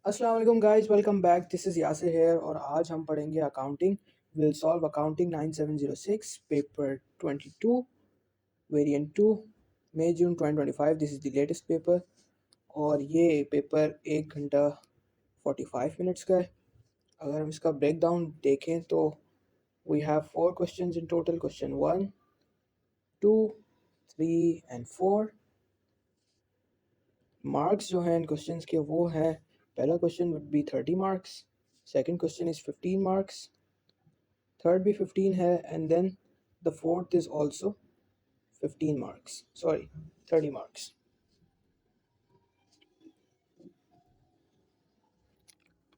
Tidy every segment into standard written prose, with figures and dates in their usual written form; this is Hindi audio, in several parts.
अस्सलाम वालेकुम guys, welcome back. This is Yasir here और आज हम पढ़ेंगे accounting. Will solve accounting 9706 paper 22 variant 2 May June 2025। This is the latest paper और ये पेपर 1 घंटा 45 मिनट्स का है। अगर हम इसका ब्रेक डाउन देखें तो we have 4 questions in total. Question 1, 2, 3 and 4। Marks जो हैं इन क्वेश्चंस के वो हैं, पहला question would be 30 marks, second question is 15 marks, third भी 15 है, and then the fourth is also 15 marks, sorry 30 marks.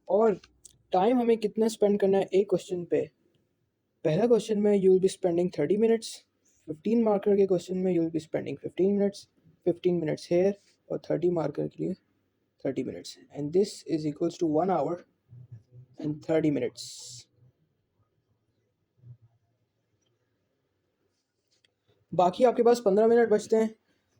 और टाइम हमें कितना स्पेंड करना है एक क्वेश्चन पे। पहला क्वेश्चन में you will be spending 30 minutes, 15 marker के क्वेश्चन में you will be spending 15 minutes, 15 minutes here, और 30 मार्कर के लिए 30 minutes, and this is equals to 1 hour and 30 minutes. बाकी आपके पास 15 मिनट बचते हैं।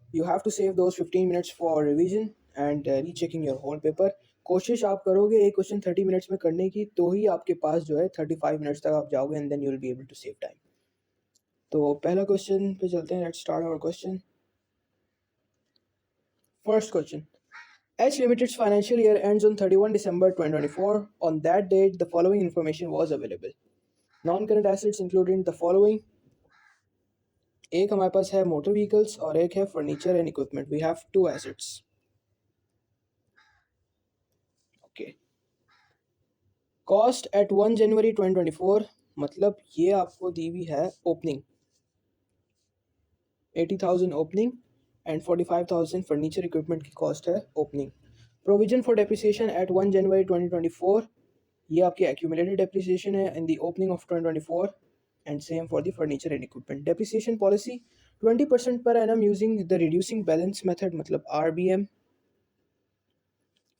You have to save those 15 minutes for revision and rechecking your whole paper. कोशिश आप करोगे एक क्वेश्चन 30 मिनट्स में करने की, तो ही आपके पास जो है 35 मिनट्स तक आप जाओगे, and then you will be able to save time. तो पहला क्वेश्चन पे चलते हैं। Let's start our question. First question, H Limited's financial year ends on 31 December 2024. On that date, the following information was available. Non-current assets included the following. एक हमारे पास है मोटर व्हीकल्स और एक है furniture and equipment. We have two assets. Okay, cost at 1 January 2024, मतलब ये आपको दी हुई है opening 80,000 opening and 45,000 furniture equipment की कॉस्ट है opening. Provision for depreciation at 1 January 2024, ये आपकी एक्यूमुलेटेड डेप्रिसिएशन है in the opening of 2024, and same for the furniture and equipment. Depreciation policy 20% per annum using the reducing balance method, मतलब RBM।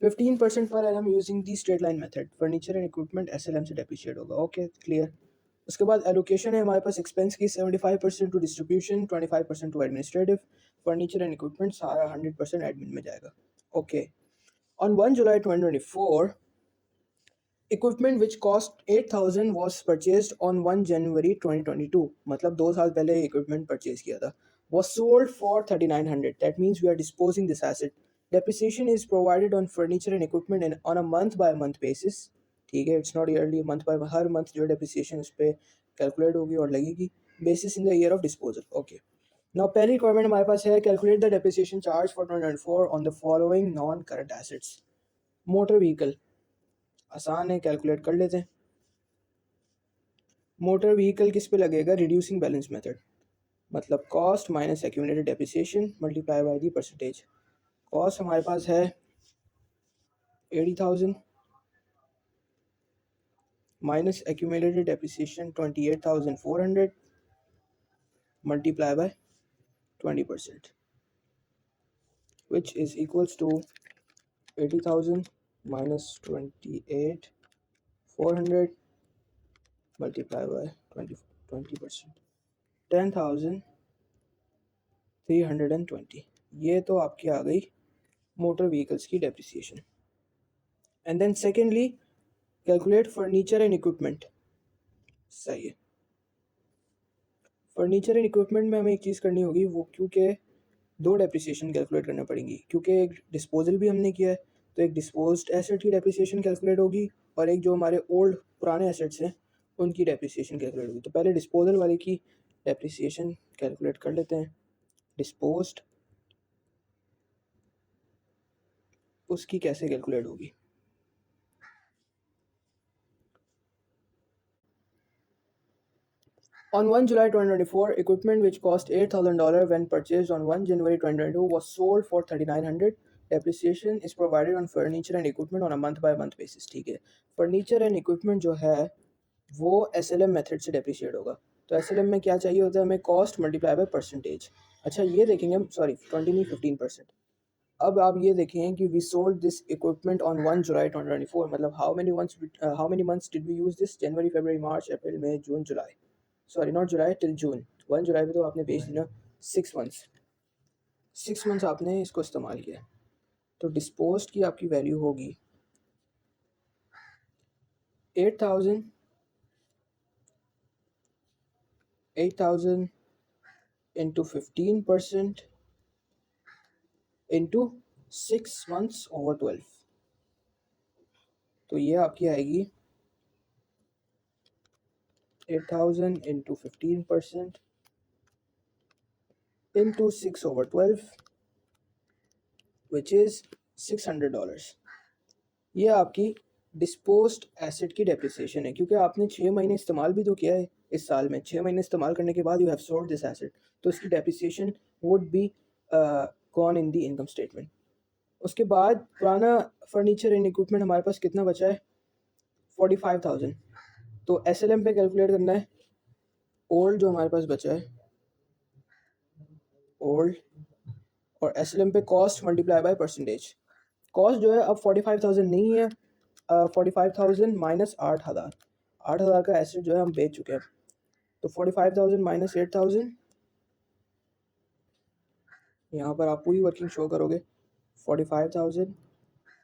15% per annum using the straight line method. Furniture and equipment SLM से डेप्रिशिएट होगा। Okay, clear. उसके बाद एलोकेशन है हमारे पास एक्सपेंस की 75% to distribution, 25% to administrative. Furniture and equipment सारा 100% एडमिन में जाएगा। Okay, on 1 July 2024, equipment which cost 8,000 was purchase on 1 January 2022, मतलब 2 साल पहले इक्विपमेंट परचेज किया था, was sold for 3,900. That means we are disposing this asset. Depreciation is provided on furniture and equipment and on a month by month basis. ठीक है, it's not yearly, month by her month जो डेप्रिसिएशन उस पर कैलकुलेट होगी और लगेगी basis in the year of disposal. Okay, now पहली रिक्वायरमेंट हमारे पास है, calculate the depreciation charge for 2024 on the following non current assets. Motor vehicle आसान है, कैलकुलेट कर लेते हैं। मोटर व्हीकल किस पे लगेगा? रिड्यूसिंग बैलेंस मेथड, मतलब cost minus accumulated depreciation multiply by the percentage. Cost हमारे पास है 80,000 minus accumulated depreciation 28,400 multiply by 20%, which is equals to 80,000 minus 28,400 multiplied by 20%, 10,320। ये तो आपकी आ गई मोटर व्हीकल्स की depreciation. And then secondly calculate furniture and equipment. सही है, फर्नीचर एंड इक्विपमेंट में हमें एक चीज़ करनी होगी, वो क्योंकि दो डेप्रिसिएशन कैलकुलेट करना पड़ेंगी, क्योंकि एक डिस्पोजल भी हमने किया है, तो एक डिस्पोज्ड एसेट की डेप्रिसिएशन कैलकुलेट होगी और एक जो हमारे ओल्ड पुराने एसेट्स हैं उनकी डेप्रिसिएशन कैलकुलेट होगी। तो पहले डिस्पोजल वाले की डेप्रिसिएशन कैलकुलेट कर लेते हैं। डिस्पोज्ड, उसकी कैसे कैलकुलेट होगी? On 1 July 2024, equipment which cost $8,000 when purchased on 1 January 2022 was sold for 3,900. Depreciation is provided on furniture and equipment on a month by month basis। ठीक है, फर्नीचर एंड इक्विपमेंट जो है वो SLM मेथड से डेप्रिशिएट होगा। तो SLM में क्या चाहिए होता है हमें? Cost multiply by percentage. अच्छा, ये देखेंगे हम, सॉरी 20 नहीं 15%। अब आप ये देखें कि we sold this equipment on 1 July 2024, मतलब how many months did we use this? January, February, March, April, May, June, July, sorry not July, till June. 1 July पे तो आपने बेच दिया 6 मंथ्स आपने इसको इस्तेमाल किया। तो डिस्पोज्ड की आपकी वैल्यू होगी 8,000 into 15% into 6 months over 12, तो ये आपकी आएगी 8,000 into 15% into 6 over 12 which is $600। ये आपकी डिस्पोज्ड एसेट की डेप्रिसिएशन है, क्योंकि आपने 6 महीने इस्तेमाल भी तो किया है इस साल में। 6 महीने इस्तेमाल करने के बाद you have sold this asset, तो इसकी depreciation would be gone in the income statement. उसके बाद पुराना फर्नीचर एंड इक्विपमेंट हमारे पास कितना बचा है 45,000, तो SLM पे कैलकुलेट करना है ओल्ड जो हमारे पास बचा है ओल्ड, और SLM पे cost multiply by percentage. Cost जो है अब 45,000 नहीं है, 45,000 माइनस 8,000 का एसेट जो है हम बेच चुके हैं, तो 45,000 माइनस 8,000, यहाँ पर आप पूरी वर्किंग शो करोगे 45,000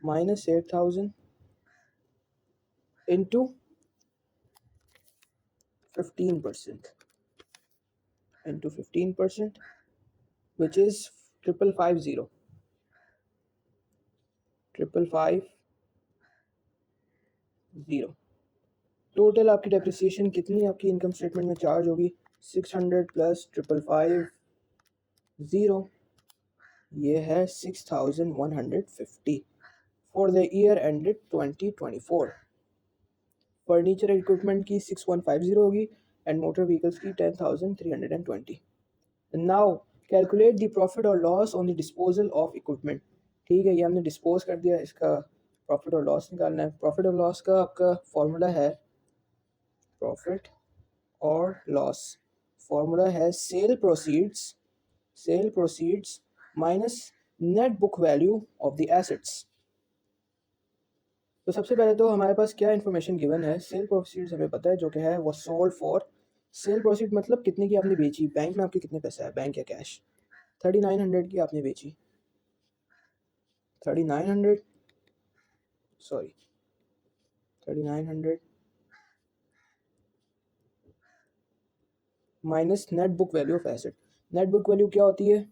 minus 8,000 into 15% into 15% which is 550 total आपकी डेप्रिसिएशन कितनी आपकी इनकम स्टेटमेंट में चार्ज होगी 600 प्लस 550, ये है 6,150 for the year ended 2024। Furniture equipment की 6,150 होगी एंड मोटर व्हीकल्स की 10,320। नाउ कैलकुलेट द प्रॉफिट और loss on the disposal of equipment. ठीक है, ये हमने डिस्पोज कर दिया, इसका प्रॉफिट और लॉस निकालना है। प्रॉफिट और लॉस का आपका फॉर्मूला है, प्रॉफिट और लॉस फॉर्मूला है cell proceeds minus net book value of the assets. तो सबसे पहले तो हमारे पास क्या इन्फॉर्मेशन गिवन है, सेल प्रोसीड्स हमें पता है जो कि है वो सोल्ड फॉर। सेल प्रोसीड मतलब कितने की आपने बेची, बैंक में आपके कितने पैसा है, बैंक या कैश। 3,900 की आपने बेची, 3,900 sorry 3,900 minus net book value of asset. Net book value क्या होती है,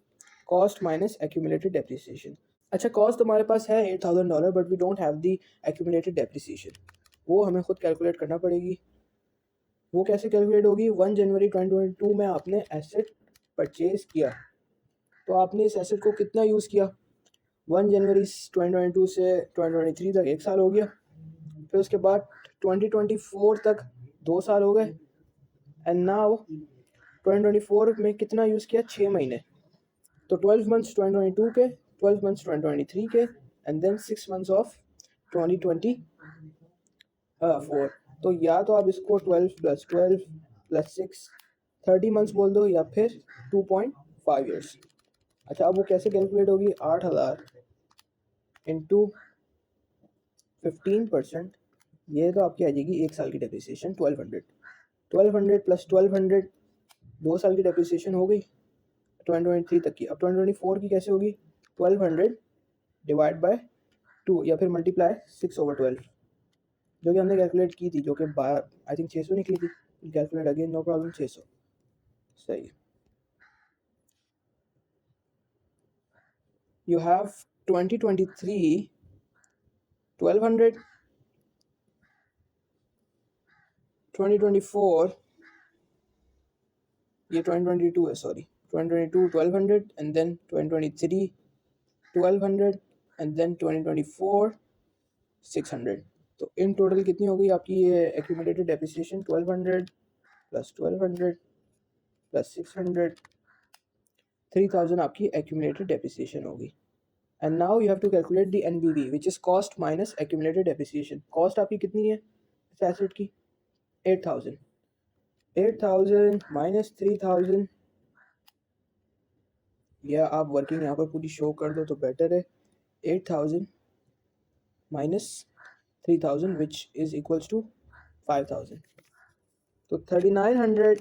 कॉस्ट माइनस एक्यूमुलेटेड डेप्रिसिएशन। अच्छा, कॉस्ट हमारे पास है $8,000 but we don't have the accumulated depreciation, वो हमें खुद कैलकुलेट करना पड़ेगी। वो कैसे कैलकुलेट होगी, 1 जनवरी 2022 में आपने एसेट परचेज किया, तो आपने इस एसेट को कितना यूज़ किया, 1 जनवरी 2022 से 2023 तक 1 साल हो गया, फिर उसके बाद 2024 तक 2 साल हो गए, एंड नाउ 2024 में कितना यूज़ किया, 6 महीने, तो 12 मंथ्स 2022 के, 12 मंथ्स 2023 के, एंड देन 6 मंथ्स ऑफ 2024। तो या तो आप इसको 12 प्लस 12 प्लस 6 30 मंथ्स बोल दो, या फिर 2.5 ईयर्स। अच्छा, अब वो कैसे कैलकुलेट होगी, 8,000 इंटू 15%, ये तो आपकी आ जाएगी 1 साल की डेप्रिसिएशन 1200 प्लस 1200, 2 साल की डेप्रिसिएशन हो गई 2023 तक की। अब 2024 की कैसे होगी, 1200 डिवाइड बाय 2 या फिर मल्टीप्लाई 6/12, जो कि हमने कैलकुलेट की थी, जो कि आई थिंक 600 निकली थी। कैलकुलेट अगेन, नो प्रॉब्लम, 600 सही। यू हैव 2023 1200, 2024 ये 2022 है, sorry 2022 1200, and then 2023 1200, and then 2024 600। तो इन टोटल कितनी हो गई आपकी ये एक्यूमुलेटेड डेप्रिसिएशन, 1200 प्लस 1200 प्लस 600, 3,000 आपकी एक्यूमुलेटेड डेप्रिसिएशन होगी। And now you have to calculate the NBV which is cost minus accumulated depreciation. Cost आपकी कितनी है इस एसेट की, 8,000 माइनस 3,000, या आप वर्किंग यहाँ पर पूरी शो कर दो तो बेटर है। 8,000 minus 3,000 which is equals to 5,000, तो 3,900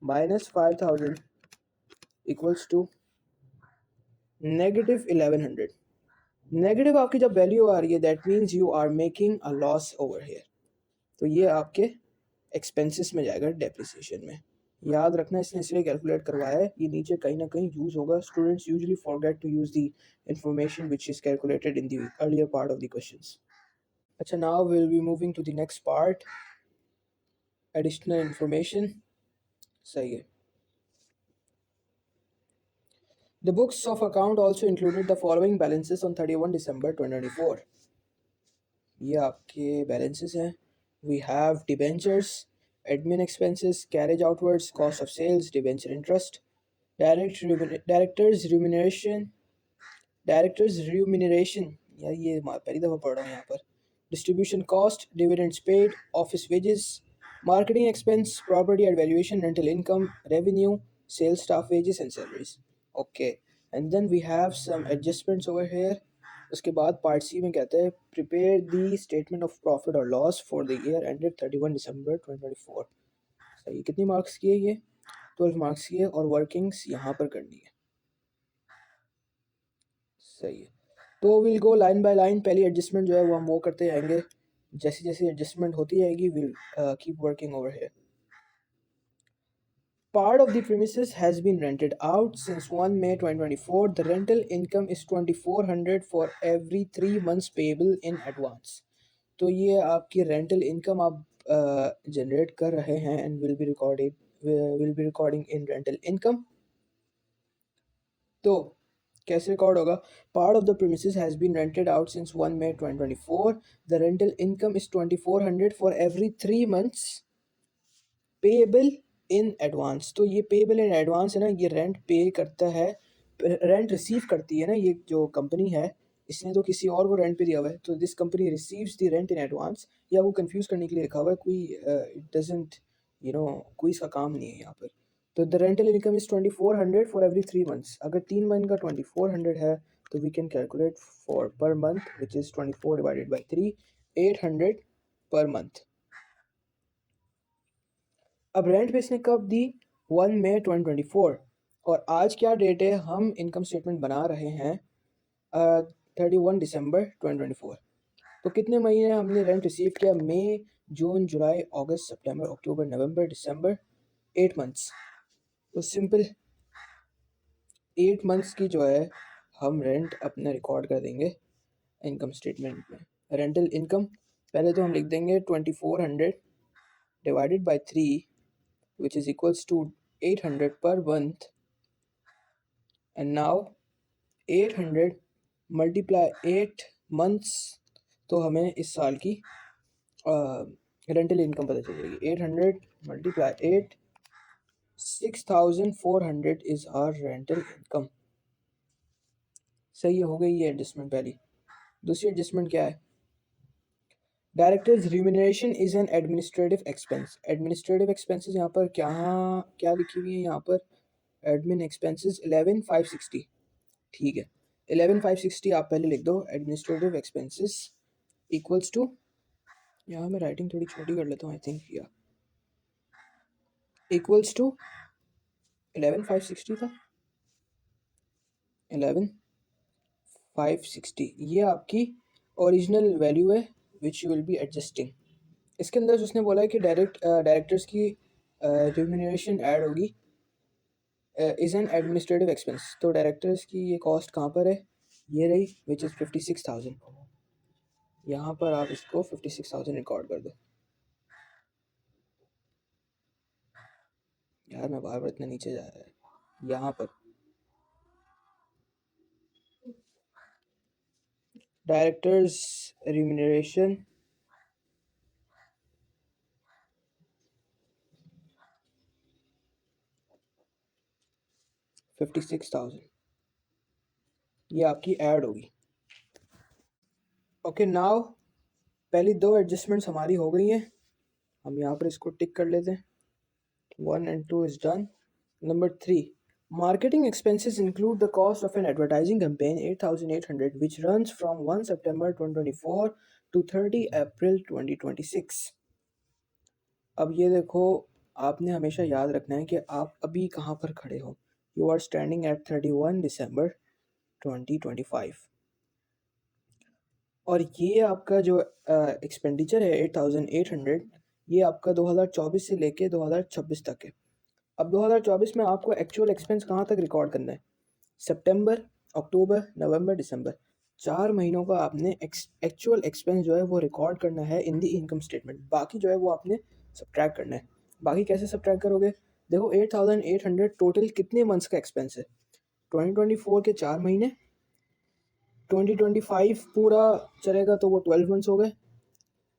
माइनस 5,000 इक्वल्स टू -1100। नेगेटिव आपकी जब वैल्यू आ रही है that means you are making a loss over here, तो ये आपके एक्सपेंसेस में जाएगा डेप्रिसिएशन में। याद रखना इसने इसलिए कैलकुलेट करवाया है, ये नीचे कहीं ना कहीं यूज होगा। Students usually forget to use the information which is calculated in the earlier part of the questions. अच्छा, now will be moving to the next part, additional information. सही है। The books of account also included the following balances on 31 December 2024. ये आपके balances हैं. We have debentures, admin expenses, carriage outwards, cost of sales, debenture interest, directors remuneration, यार ये पहली दफ़ा पढ़ रहा हूँ यहाँ पर. Distribution cost, dividends paid, office wages, marketing expense, property and valuation, rental income, revenue, sales staff wages and salaries. Okay, and then we have some adjustments over here. उसके बाद पार्ट सी में कहते हैं prepare the statement of profit और loss for the year ended 31 December 2024. सही, कितनी मार्क्स की है ये? 12 मार्क्स की है और वर्किंग्स यहाँ पर करनी है। सही है, तो will go line by line. पहली एडजस्टमेंट जो है वो हम वो करते जाएंगे, जैसी जैसी एडजस्टमेंट होती जाएगी will keep working over here. Part of the premises has been rented out since 1 May 2024. The rental income is 2400 for every 3 months payable in advance. तो ये आपकी रेंटल इनकम आप जनरेट कर रहे हैं and will be recording in rental income. तो कैसे रिकॉर्ड होगा? Part of the premises has been rented out since 1 May 2024. The rental income is 2400 for every 3 months payable in advance. तो ये पेएबल इन एडवांस है ना, ये रेंट पे करता है, रेंट रिसीव करती है ना ये जो कंपनी है, इसने तो किसी और को रेंट पे दिया हुआ है, तो this company receives the rent in advance. या वो कंफ्यूज करने के लिए लिखा हुआ है, कोई इट डजंट कोई इसका काम नहीं है यहाँ पर। तो the rental income is 2400 for every 3 months। अगर 3 मंथ का 2400 है तो we can calculate for per month which is 24 divided by 3, 800 per month. अब रेंट पे इसने कब दी? 1 मई 2024। और आज क्या डेट है? हम इनकम स्टेटमेंट बना रहे हैं 31 दिसंबर 2024। तो कितने महीने हमने रेंट रिसीव किया? मई, जून, जुलाई, अगस्त, सितंबर, अक्टूबर, नवंबर, दिसंबर, 8 मंथ्स। तो सिंपल 8 मंथ्स की जो है हम रेंट अपना रिकॉर्ड कर देंगे इनकम स्टेटमेंट में। रेंटल इनकम पहले तो हम लिख देंगे 2400 divided by 3 which is equals to 800 per month, and now 800 multiply 8 months, तो हमें इस साल की रेंटल इनकम पता चल जाएगी। 800 multiply 8, 6400 is our rental income। सही हो गई ये एडजस्टमेंट पहली। दूसरी एडजस्टमेंट क्या है? Directors remuneration is an administrative expense. Administrative expenses यहाँ पर क्या लिखी हुई है? यहाँ पर एडमिन एक्सपेंसेस 11560। ठीक है, 11560 आप पहले लिख दो। एडमिनिस्ट्रेटिव एक्सपेंसेस इक्वल्स टू, यहाँ मैं राइटिंग थोड़ी छोटी कर लेता हूँ आई थिंक, या इक्वल्स टू 11560 था, 11560 ये आपकी ओरिजिनल वैल्यू है which you will B adjusting. इसके अंदर उसने बोला है कि डायरेक्टर्स की रिम्यूनरेशन ऐड होगी इज़ एन एडमिनिस्ट्रेटिव एक्सपेंस। तो डायरेक्टर्स की ये कॉस्ट कहाँ पर है? ये रही विच इज़ 56,000। यहाँ पर आप इसको 56,000 रिकॉर्ड कर दो। यार मैं बार बार इतना नीचे जा रहा है। यहाँ पर डायरेक्टर्स रिम्यूनरेशन 56,000 ये आपकी ऐड होगी। ओके, नाउ पहली दो एडजस्टमेंट्स हमारी हो गई हैं, हम यहाँ पर इसको टिक कर लेते हैं। 1 and 2 is done. Number 3, marketing expenses include the cost of an advertising campaign 8,800 which runs from 1 September 2024 to 30 April 2026। अब ये देखो, आपने हमेशा याद रखना है कि आप अभी कहाँ पर खड़े हो। You are standing at 31 December 2025। और ये आपका जो एक्सपेंडिचर है 8800, ये आपका 2024 से लेके 2026 तक है। अब 2024 में आपको एक्चुअल एक्सपेंस कहाँ तक रिकॉर्ड करना है? सितंबर, अक्टूबर, नवंबर, दिसंबर, 4 महीनों का आपने एक्चुअल एक्सपेंस जो है वो रिकॉर्ड करना है इन द इनकम स्टेटमेंट। बाकी जो है वो आपने सब्ट्रैक्ट करना है। बाकी कैसे सब्ट्रैक्ट करोगे? देखो 8800 टोटल कितने मंथ्स का एक्सपेंस है? 2024 के 4 महीने, 2025 पूरा चलेगा तो वो 12 मंथ्स हो गए,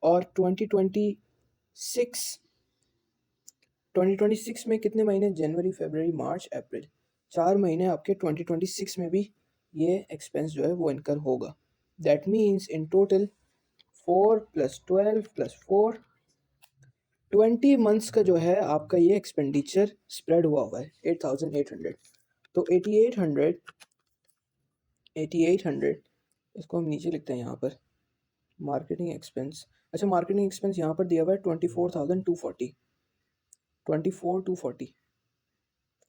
और 2026 में कितने महीने? जनवरी, फरवरी, मार्च, अप्रैल, 4 महीने आपके 2026 में भी ये एक्सपेंस जो है वो इनकर होगा। That means in total 4 + 12 + 4, 20 months का जो है आपका ये एक्सपेंडिचर स्प्रेड हुआ हुआ है 8800। तो 8800 इसको हम नीचे लिखते हैं यहाँ पर, मार्केटिंग एक्सपेंस। अच्छा, मार्केटिंग एक्सपेंस यहाँ पर दिया हुआ है 24,240।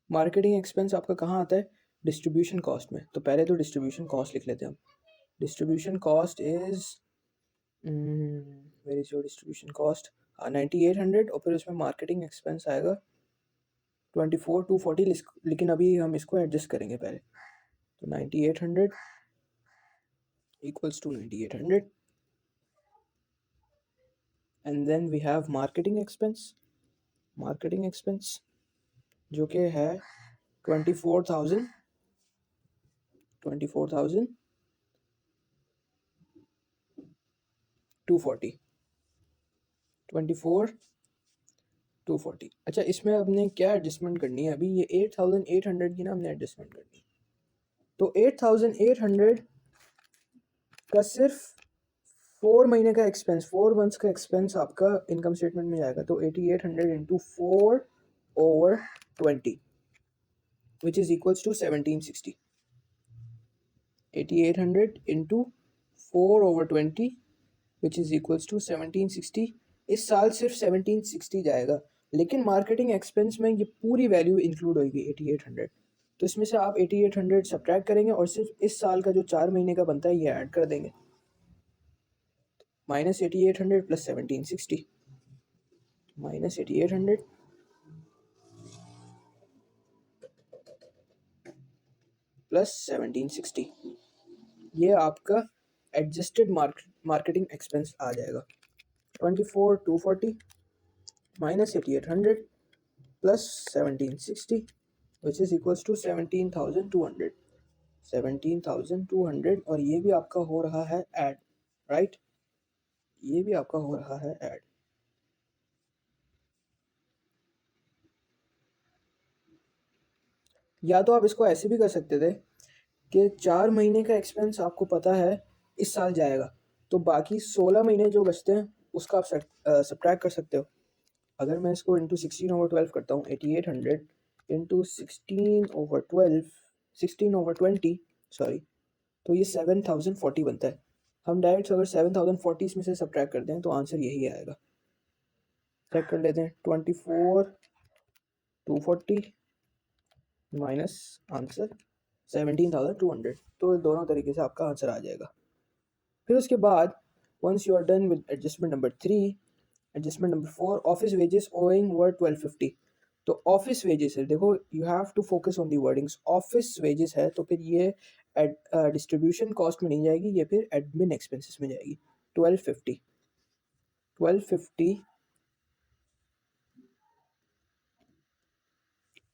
मार्केटिंग एक्सपेंस आपका कहाँ आता है? डिस्ट्रीब्यूशन कॉस्ट में। तो पहले तो डिस्ट्रीब्यूशन कॉस्ट लिख लेते हैं हम। Distribution cost is, where is your distribution cost? 9800, और फिर उसमें मार्केटिंग एक्सपेंस आएगा 24,240, लेकिन अभी हम इसको एडजस्ट करेंगे पहले। तो 9800 equals to 9800, and then we have marketing expense. Marketing expense जो कि है 24,000, 24,240, 24,240। अच्छा, इसमें हमने क्या एडजस्टमेंट करनी है? अभी ये 8800 की ना हमने एडजस्टमेंट करनी है। तो 8800 का सिर्फ 4 महीने का एक्सपेंस, 4 मंथ्स का एक्सपेंस आपका इनकम स्टेटमेंट में जाएगा। तो 8800 into 4/20 which is equals to 1760। 8800 into 4/20 which is equals to 1760। इस साल सिर्फ 1760 जाएगा, लेकिन मार्केटिंग एक्सपेंस में ये पूरी वैल्यू इंक्लूड होगी 8800। तो इसमें से आप 8800 सब्ट्रैक्ट करेंगे और सिर्फ इस साल का जो 4 महीने का बनता है ये ऐड कर देंगे। माइनस 8800 प्लस 1760, माइनस 8800 प्लस 1760, ये आपका एडजस्टेड मार्केटिंग एक्सपेंस आ जाएगा। 24,240 minus 8800 plus 1760 which is equals to 17,200, 17,200। और ये भी आपका हो रहा है ऐड, राइट? ये भी आपका हो रहा है ऐड। या तो आप इसको ऐसे भी कर सकते थे कि 4 महीने का एक्सपेंस आपको पता है इस साल जाएगा, तो बाकी 16 महीने जो बचते हैं उसका आप सब्ट्रैक्ट कर सकते हो। अगर मैं इसको इंटू 16/12 करता हूँ, 8800 इंटू 16/12, 16/20 सॉरी, तो ये 7040 बनता है। हम डायरेक्ट अगर 7040 इसमें से सब्ट्रैक्ट करते हैं तो आंसर यही आएगा। चेक कर लेते हैं, 24,240 माइनस आंसर 17,200। तो दोनों तरीके से आपका आंसर आ जाएगा। फिर उसके बाद once you are done with adjustment number 3, adjustment number 4, office wages owing were 1250। तो ऑफिस वेजेस है, देखो you have to focus on the wordings. Office wages है तो फिर ये डिस्ट्रीब्यूशन कॉस्ट में नहीं जाएगी, ये फिर एडमिन एक्सपेंसेस में जाएगी। 1250, 1250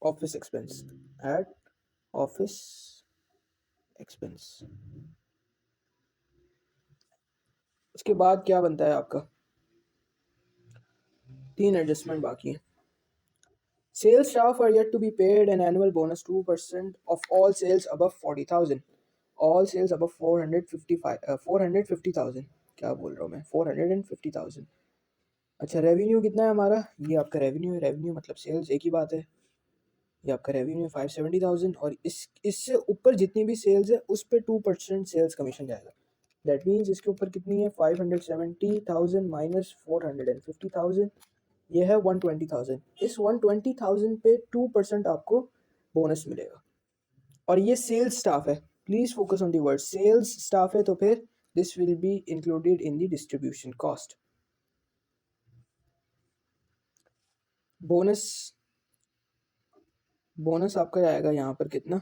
office expense, add office expense. उसके बाद क्या बनता है आपका? 3 एडजस्टमेंट बाकी हैं। Sales staff are yet to be paid an annual bonus 2% of all sales above 40,000. All sales above 450,000। क्या बोल रहा हूँ मैं? 450,000। अच्छा, रेवेन्यू कितना है हमारा? ये आपका रेवेन्यू है। रेवेन्यू मतलब सेल्स, एक ही बात है। ये आपका रेवेन्यू है 570,000, और इससे ऊपर जितनी भी सेल्स है उस पर 2% सेल्स कमीशन जाएगा। दैट मीन्स इसके ऊपर कितनी है? 570,000 माइनस 450,000, ये है 120,000। इस 120,000 पे 2% आपको बोनस मिलेगा। और ये सेल्स स्टाफ है, please focus on the word sales staff है, तो फिर this will be included in the distribution cost. Bonus आपका जाएगा यहाँ पर कितना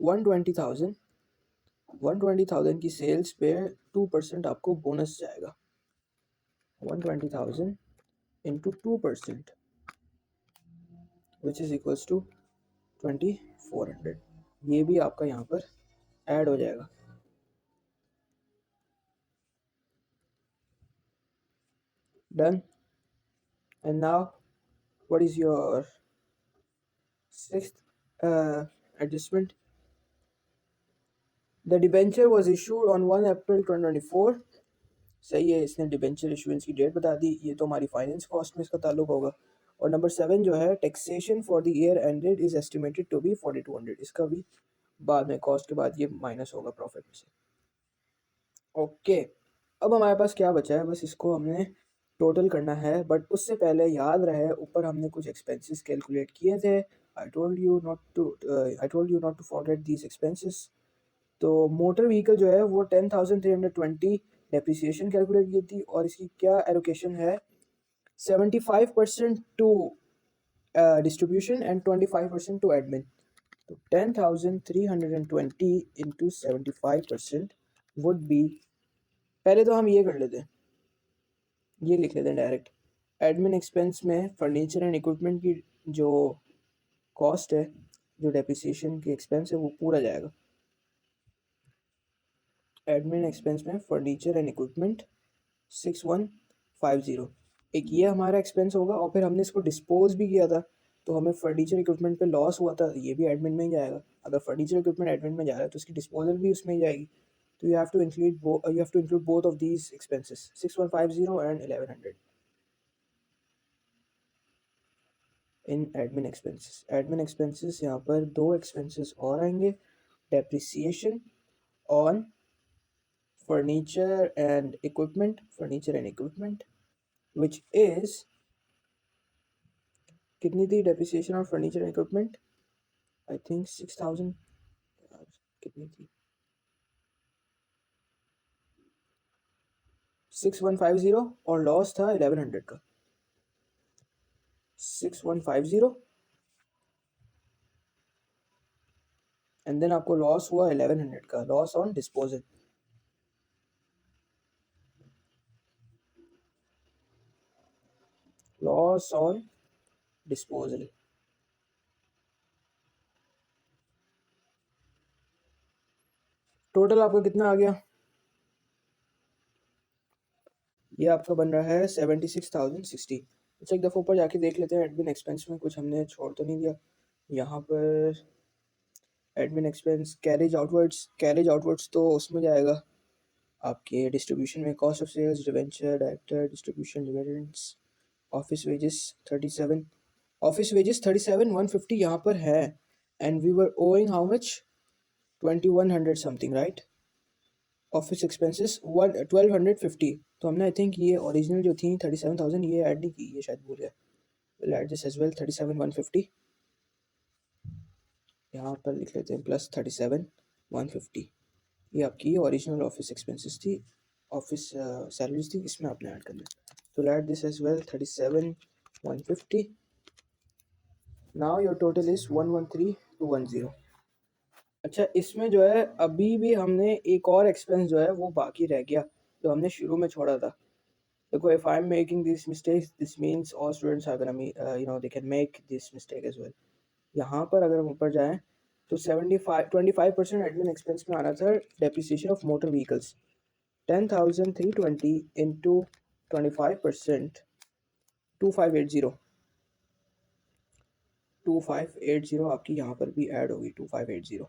120,000 120,000 की सेल्स पे 2% आपको बोनस जाएगा 120,000 into 2% which is equals to 2400 ये भी आपका यहाँ पर ऐड हो जाएगा done and now what is your sixth adjustment. The debenture was issued on 1 April 2024. सही है इसने डिबेंचर इशुएंस की डेट बता दी ये तो हमारी फाइनेंस कॉस्ट में इसका ताल्लुक होगा और नंबर 7 जो है taxation for the year ended is estimated to be 4200 इसका भी बाद में कॉस्ट के बाद ये माइनस होगा प्रॉफिट में से ओके अब हमारे पास क्या बचा है बस इसको हमने टोटल करना है बट उससे पहले याद रहे ऊपर हमने कुछ एक्सपेंसेस कैलकुलेट किए थे I told you not to forget these expenses तो मोटर व्हीकल जो है वो 10,320 डेप्रिसिएशन कैलकुलेट की थी और इसकी क्या एलोकेशन है 75% to distribution and 25% to admin तो 10,320 इंटू 75% वुड बी पहले तो हम ये कर लेते हैं ये लिख लेते हैं डायरेक्ट एडमिन एक्सपेंस में फर्नीचर एंड इक्विपमेंट की जो कॉस्ट है जो डेप्रिसिएशन की एक्सपेंस है वो पूरा जाएगा एडमिन एक्सपेंस में फर्नीचर एंड इक्विपमेंट 6150 एक ये हमारा एक्सपेंस होगा और फिर हमने इसको डिस्पोज भी किया था तो हमें फर्नीचर इक्विपमेंट पे लॉस हुआ था ये भी एडमिन में ही जाएगा अगर फर्नीचर इक्विपमेंट एडमिन में जा रहा है तो उसकी डिस्पोजल भी उसमें ही जाएगी तो you have to include both of these expenses 6150 and 1100 in admin expenses यहाँ पर दो एक्सपेंसेस और आएंगे depreciation on furniture and equipment which is कितनी थी depreciation on furniture and equipment I think 6,000 कितनी थी 6150 और लॉस था 1100 का 6150 एंड देन आपको लॉस हुआ 1100 का loss on disposal loss on disposal total आपका कितना आ गया ये आपका बन रहा है 76,060 अच्छा एक दफ़ा ऊपर जाके देख लेते हैं एडमिन एक्सपेंस में कुछ हमने छोड़ तो नहीं दिया यहाँ पर एडमिन एक्सपेंस कैरेज आउटवर्ड्स तो उसमें जाएगा आपके डिस्ट्रीब्यूशन में cost of sales debenture director distribution dividends office wages 37 office wages 37,150 यहाँ पर है and we were owing how much 2,100 something right office expenses 1,250 तो हमने आई थिंक ये ओरिजिनल जो थी 37,000 ये ऐड नहीं की ये शायद भूल गया we'll add this as well 37,150 यहाँ पर लिख लेते हैं प्लस 37,150 ये आपकी ओरिजिनल ऑफिस एक्सपेंसेस थी ऑफिस सैलरीज थी इसमें आपने ऐड करना तो add this as well 37,150 now your total is 113,210 अच्छा इसमें जो है अभी भी हमने एक और एक्सपेंस जो है वो बाकी रह गया जो हमने शुरू में छोड़ा था देखो if I'm making these mistakes this means all students are gonna be they can make this mistake as well यहाँ पर अगर हम ऊपर जाएं तो 25% एडमिन एक्सपेंस में आना था depreciation of motor vehicles 10,320 into 25% 2580 आपकी यहाँ पर भी ऐड होगी 2580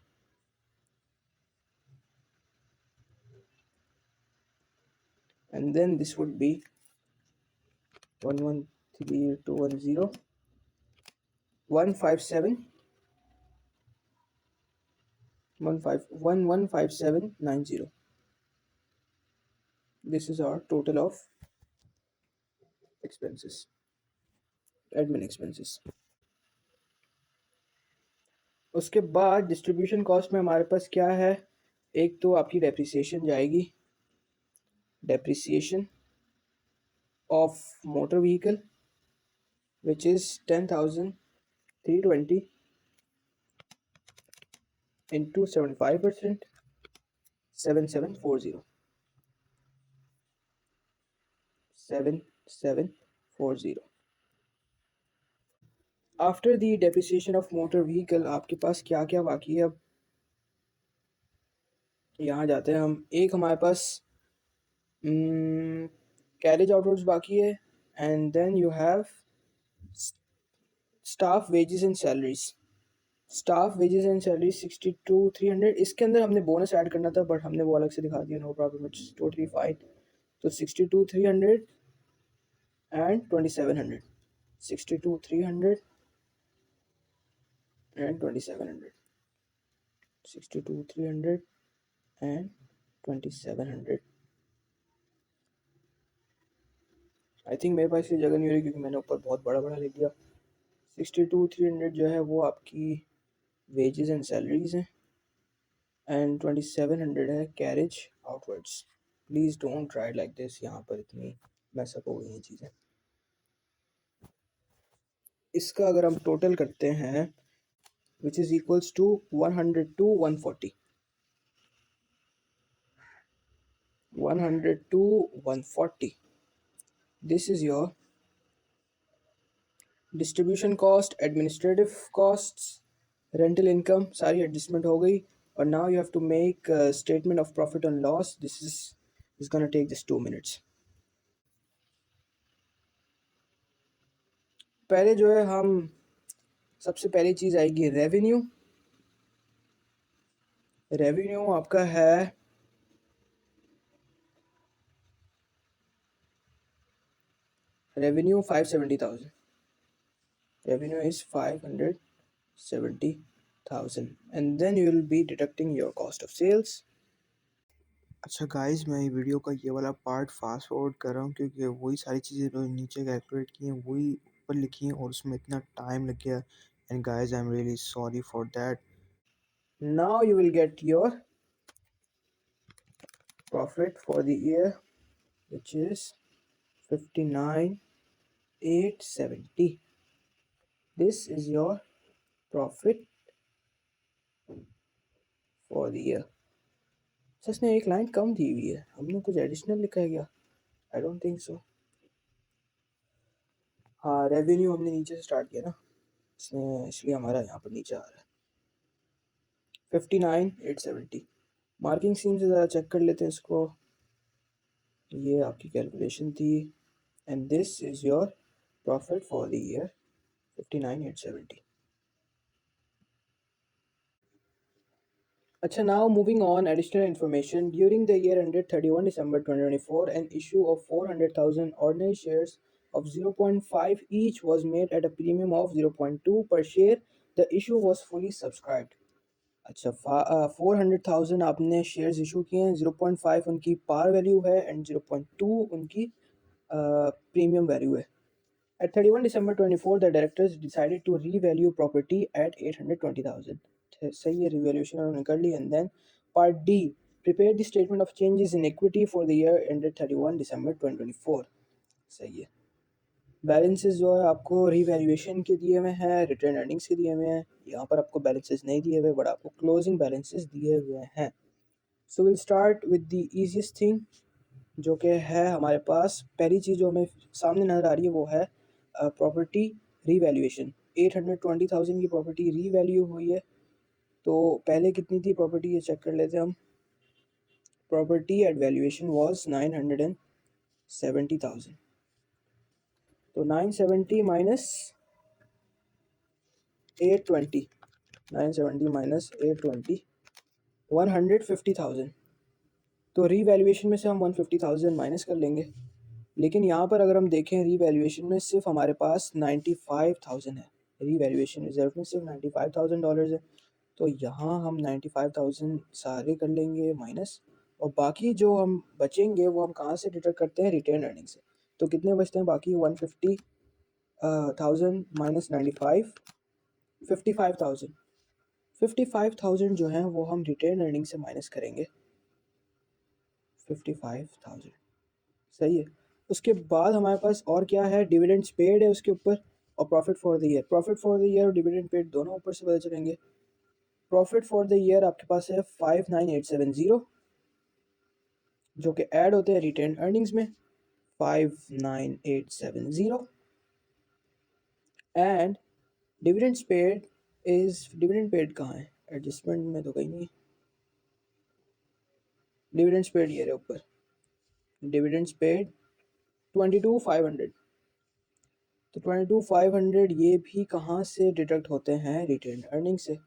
and then this would be 113,210 15790 this is our total of expenses admin expenses उसके बाद डिस्ट्रीब्यूशन कॉस्ट में हमारे पास क्या है एक तो आपकी डेप्रिसिएशन जाएगी, depreciation of motor vehicle which is 10,320 into 75%, 7740, 7740. After the depreciation of motor vehicle आपके पास क्या क्या बाकी है? अब यहाँ जाते हैं हम। एक हमारे पास कैरेज आउटवर्ड्स बाकी है, and then you have staff wages and salaries. Staff wages and salary 62,300। इसके अंदर हमने बोनस ऐड करना था बट हमने वो अलग से दिखा दिया, no problem, it's totally fine. तो 62,300 and 2,700, 62,300 and 2,700, 62,300 and 2,700। I think मेरे पास ये जगह नहीं हो रही क्योंकि मैंने ऊपर बहुत बड़ा बड़ा लिख दिया। 62,300 जो है वो आपकी वेजेस एंड सैलरीज हैं, एंड 2,700 है carriage outwards. Please don't try like this, यहाँ पर इतनी मैसअप हो गई हैं चीज़ें। इसका अगर हम टोटल करते हैं which is equals to 100 to 140, 100 to 140, this is your distribution cost, administrative costs, rental income सारी एडजस्टमेंट हो गई। और now you have to make statement of profit and loss. This is gonna take just 2 minutes। पहले जो है हम सबसे पहली चीज़ आएगी रेवेन्यू। रेवेन्यू आपका है revenue 570,000। Revenue is 570,000 and then you will be deducting your cost of sales. अच्छा गाइस, मैं ये वीडियो का ये वाला पार्ट फास्ट फॉरवर्ड कर रहा हूँ क्योंकि वही सारी चीज़ें जो नीचे कैलकुलेट की हैं वही ऊपर लिखी हैं और उसमें इतना टाइम लग गया। And guys I am really sorry for that. Now you will get your profit for the year which is 59,870। This is your profit for the year. इसने एक लाइन कम दी हुई है, हमने कुछ एडिशनल लिखा है क्या? I don't think so. हाँ, रेवेन्यू हमने नीचे से स्टार्ट किया ना, इसने इसलिए हमारा यहाँ पर नीचे आ रहा है 59,870। मार्किंग स्कीम से ज़रा चेक कर लेते हैं इसको। ये आपकी कैलकुलेशन थी and this is your profit for the year 59,870। अच्छा, now moving on, additional information. During the year ended 31 December 2024, an issue of 400,000 ordinary shares of 0.5 each was made at a premium of 0.2 per share. The issue was fully subscribed. अच्छा, 400,000 आपने शेयर्स इशू किए हैं, 0.5 उनकी पार वैल्यू है एंड 0.2 उनकी प्रीमियम वैल्यू है। At 31 December 24, the directors decided to revalue property at 820,000. सही है, रिवैल्यूएशन उन्होंने कर ली। And then part D, prepare the statement of changes in equity for the year ended 31 December 2024। सही है। बैलेंसेस जो है आपको रिवैल्यूएशन के दिए हुए हैं, रिटर्न अर्निंग्स के दिए हुए हैं। यहाँ पर आपको बैलेंसेस नहीं दिए हुए बट आपको क्लोजिंग बैलेंसेस दिए हुए हैं। So will start with the easiest thing जो कि है हमारे पास। पहली चीज़ जो हमें सामने नज़र आ रही है वो है प्रॉपर्टी रीवैल्यूएशन। 820,000 की प्रॉपर्टी रीवैल्यू हुई है। तो पहले कितनी थी प्रॉपर्टी, ये चेक कर लेते हैं हम। Property eight valuation was 970,000। तो 970 माइनस 820, 970 माइनस 820, 150,000। तो रीवैल्यूएशन में से हम 150,000 माइनस कर लेंगे। लेकिन यहाँ पर अगर हम देखें रीवैल्यूएशन में सिर्फ हमारे पास 95,000 है। रीवैल्यूएशन रिजर्व में सिर्फ $95,000 है। तो यहाँ हम 95,000 सारे कर लेंगे माइनस, और बाकी जो हम बचेंगे वो हम कहाँ से डिडक्ट करते हैं? रिटेन अर्निंग से। तो कितने बचते हैं बाकी? 150,000 माइनस 95, 55,000। 55,000 जो है वो हम रिटेन अर्निंग से माइनस करेंगे, 55,000, सही है। उसके बाद हमारे पास और क्या है, डिविडेंड्स पेड है उसके ऊपर, और profit for the year. Profit for the year और डिविडेंड पेड दोनों ऊपर से पता चलेंगे। प्रॉफिट फॉर द ईयर आपके पास है 59870, जो कि ऐड होते हैं रिटेन अर्निंग्स में, 59870। And dividends paid is, dividend paid कहाँ है, एडजस्टमेंट में तो कहीं नहीं, डिविडेंड्स पेड ये रहे ऊपर, डिविडेंड्स पेड 22,500। तो 22,500 ये भी कहाँ से डिडक्ट होते हैं, रिटेन अर्निंग से,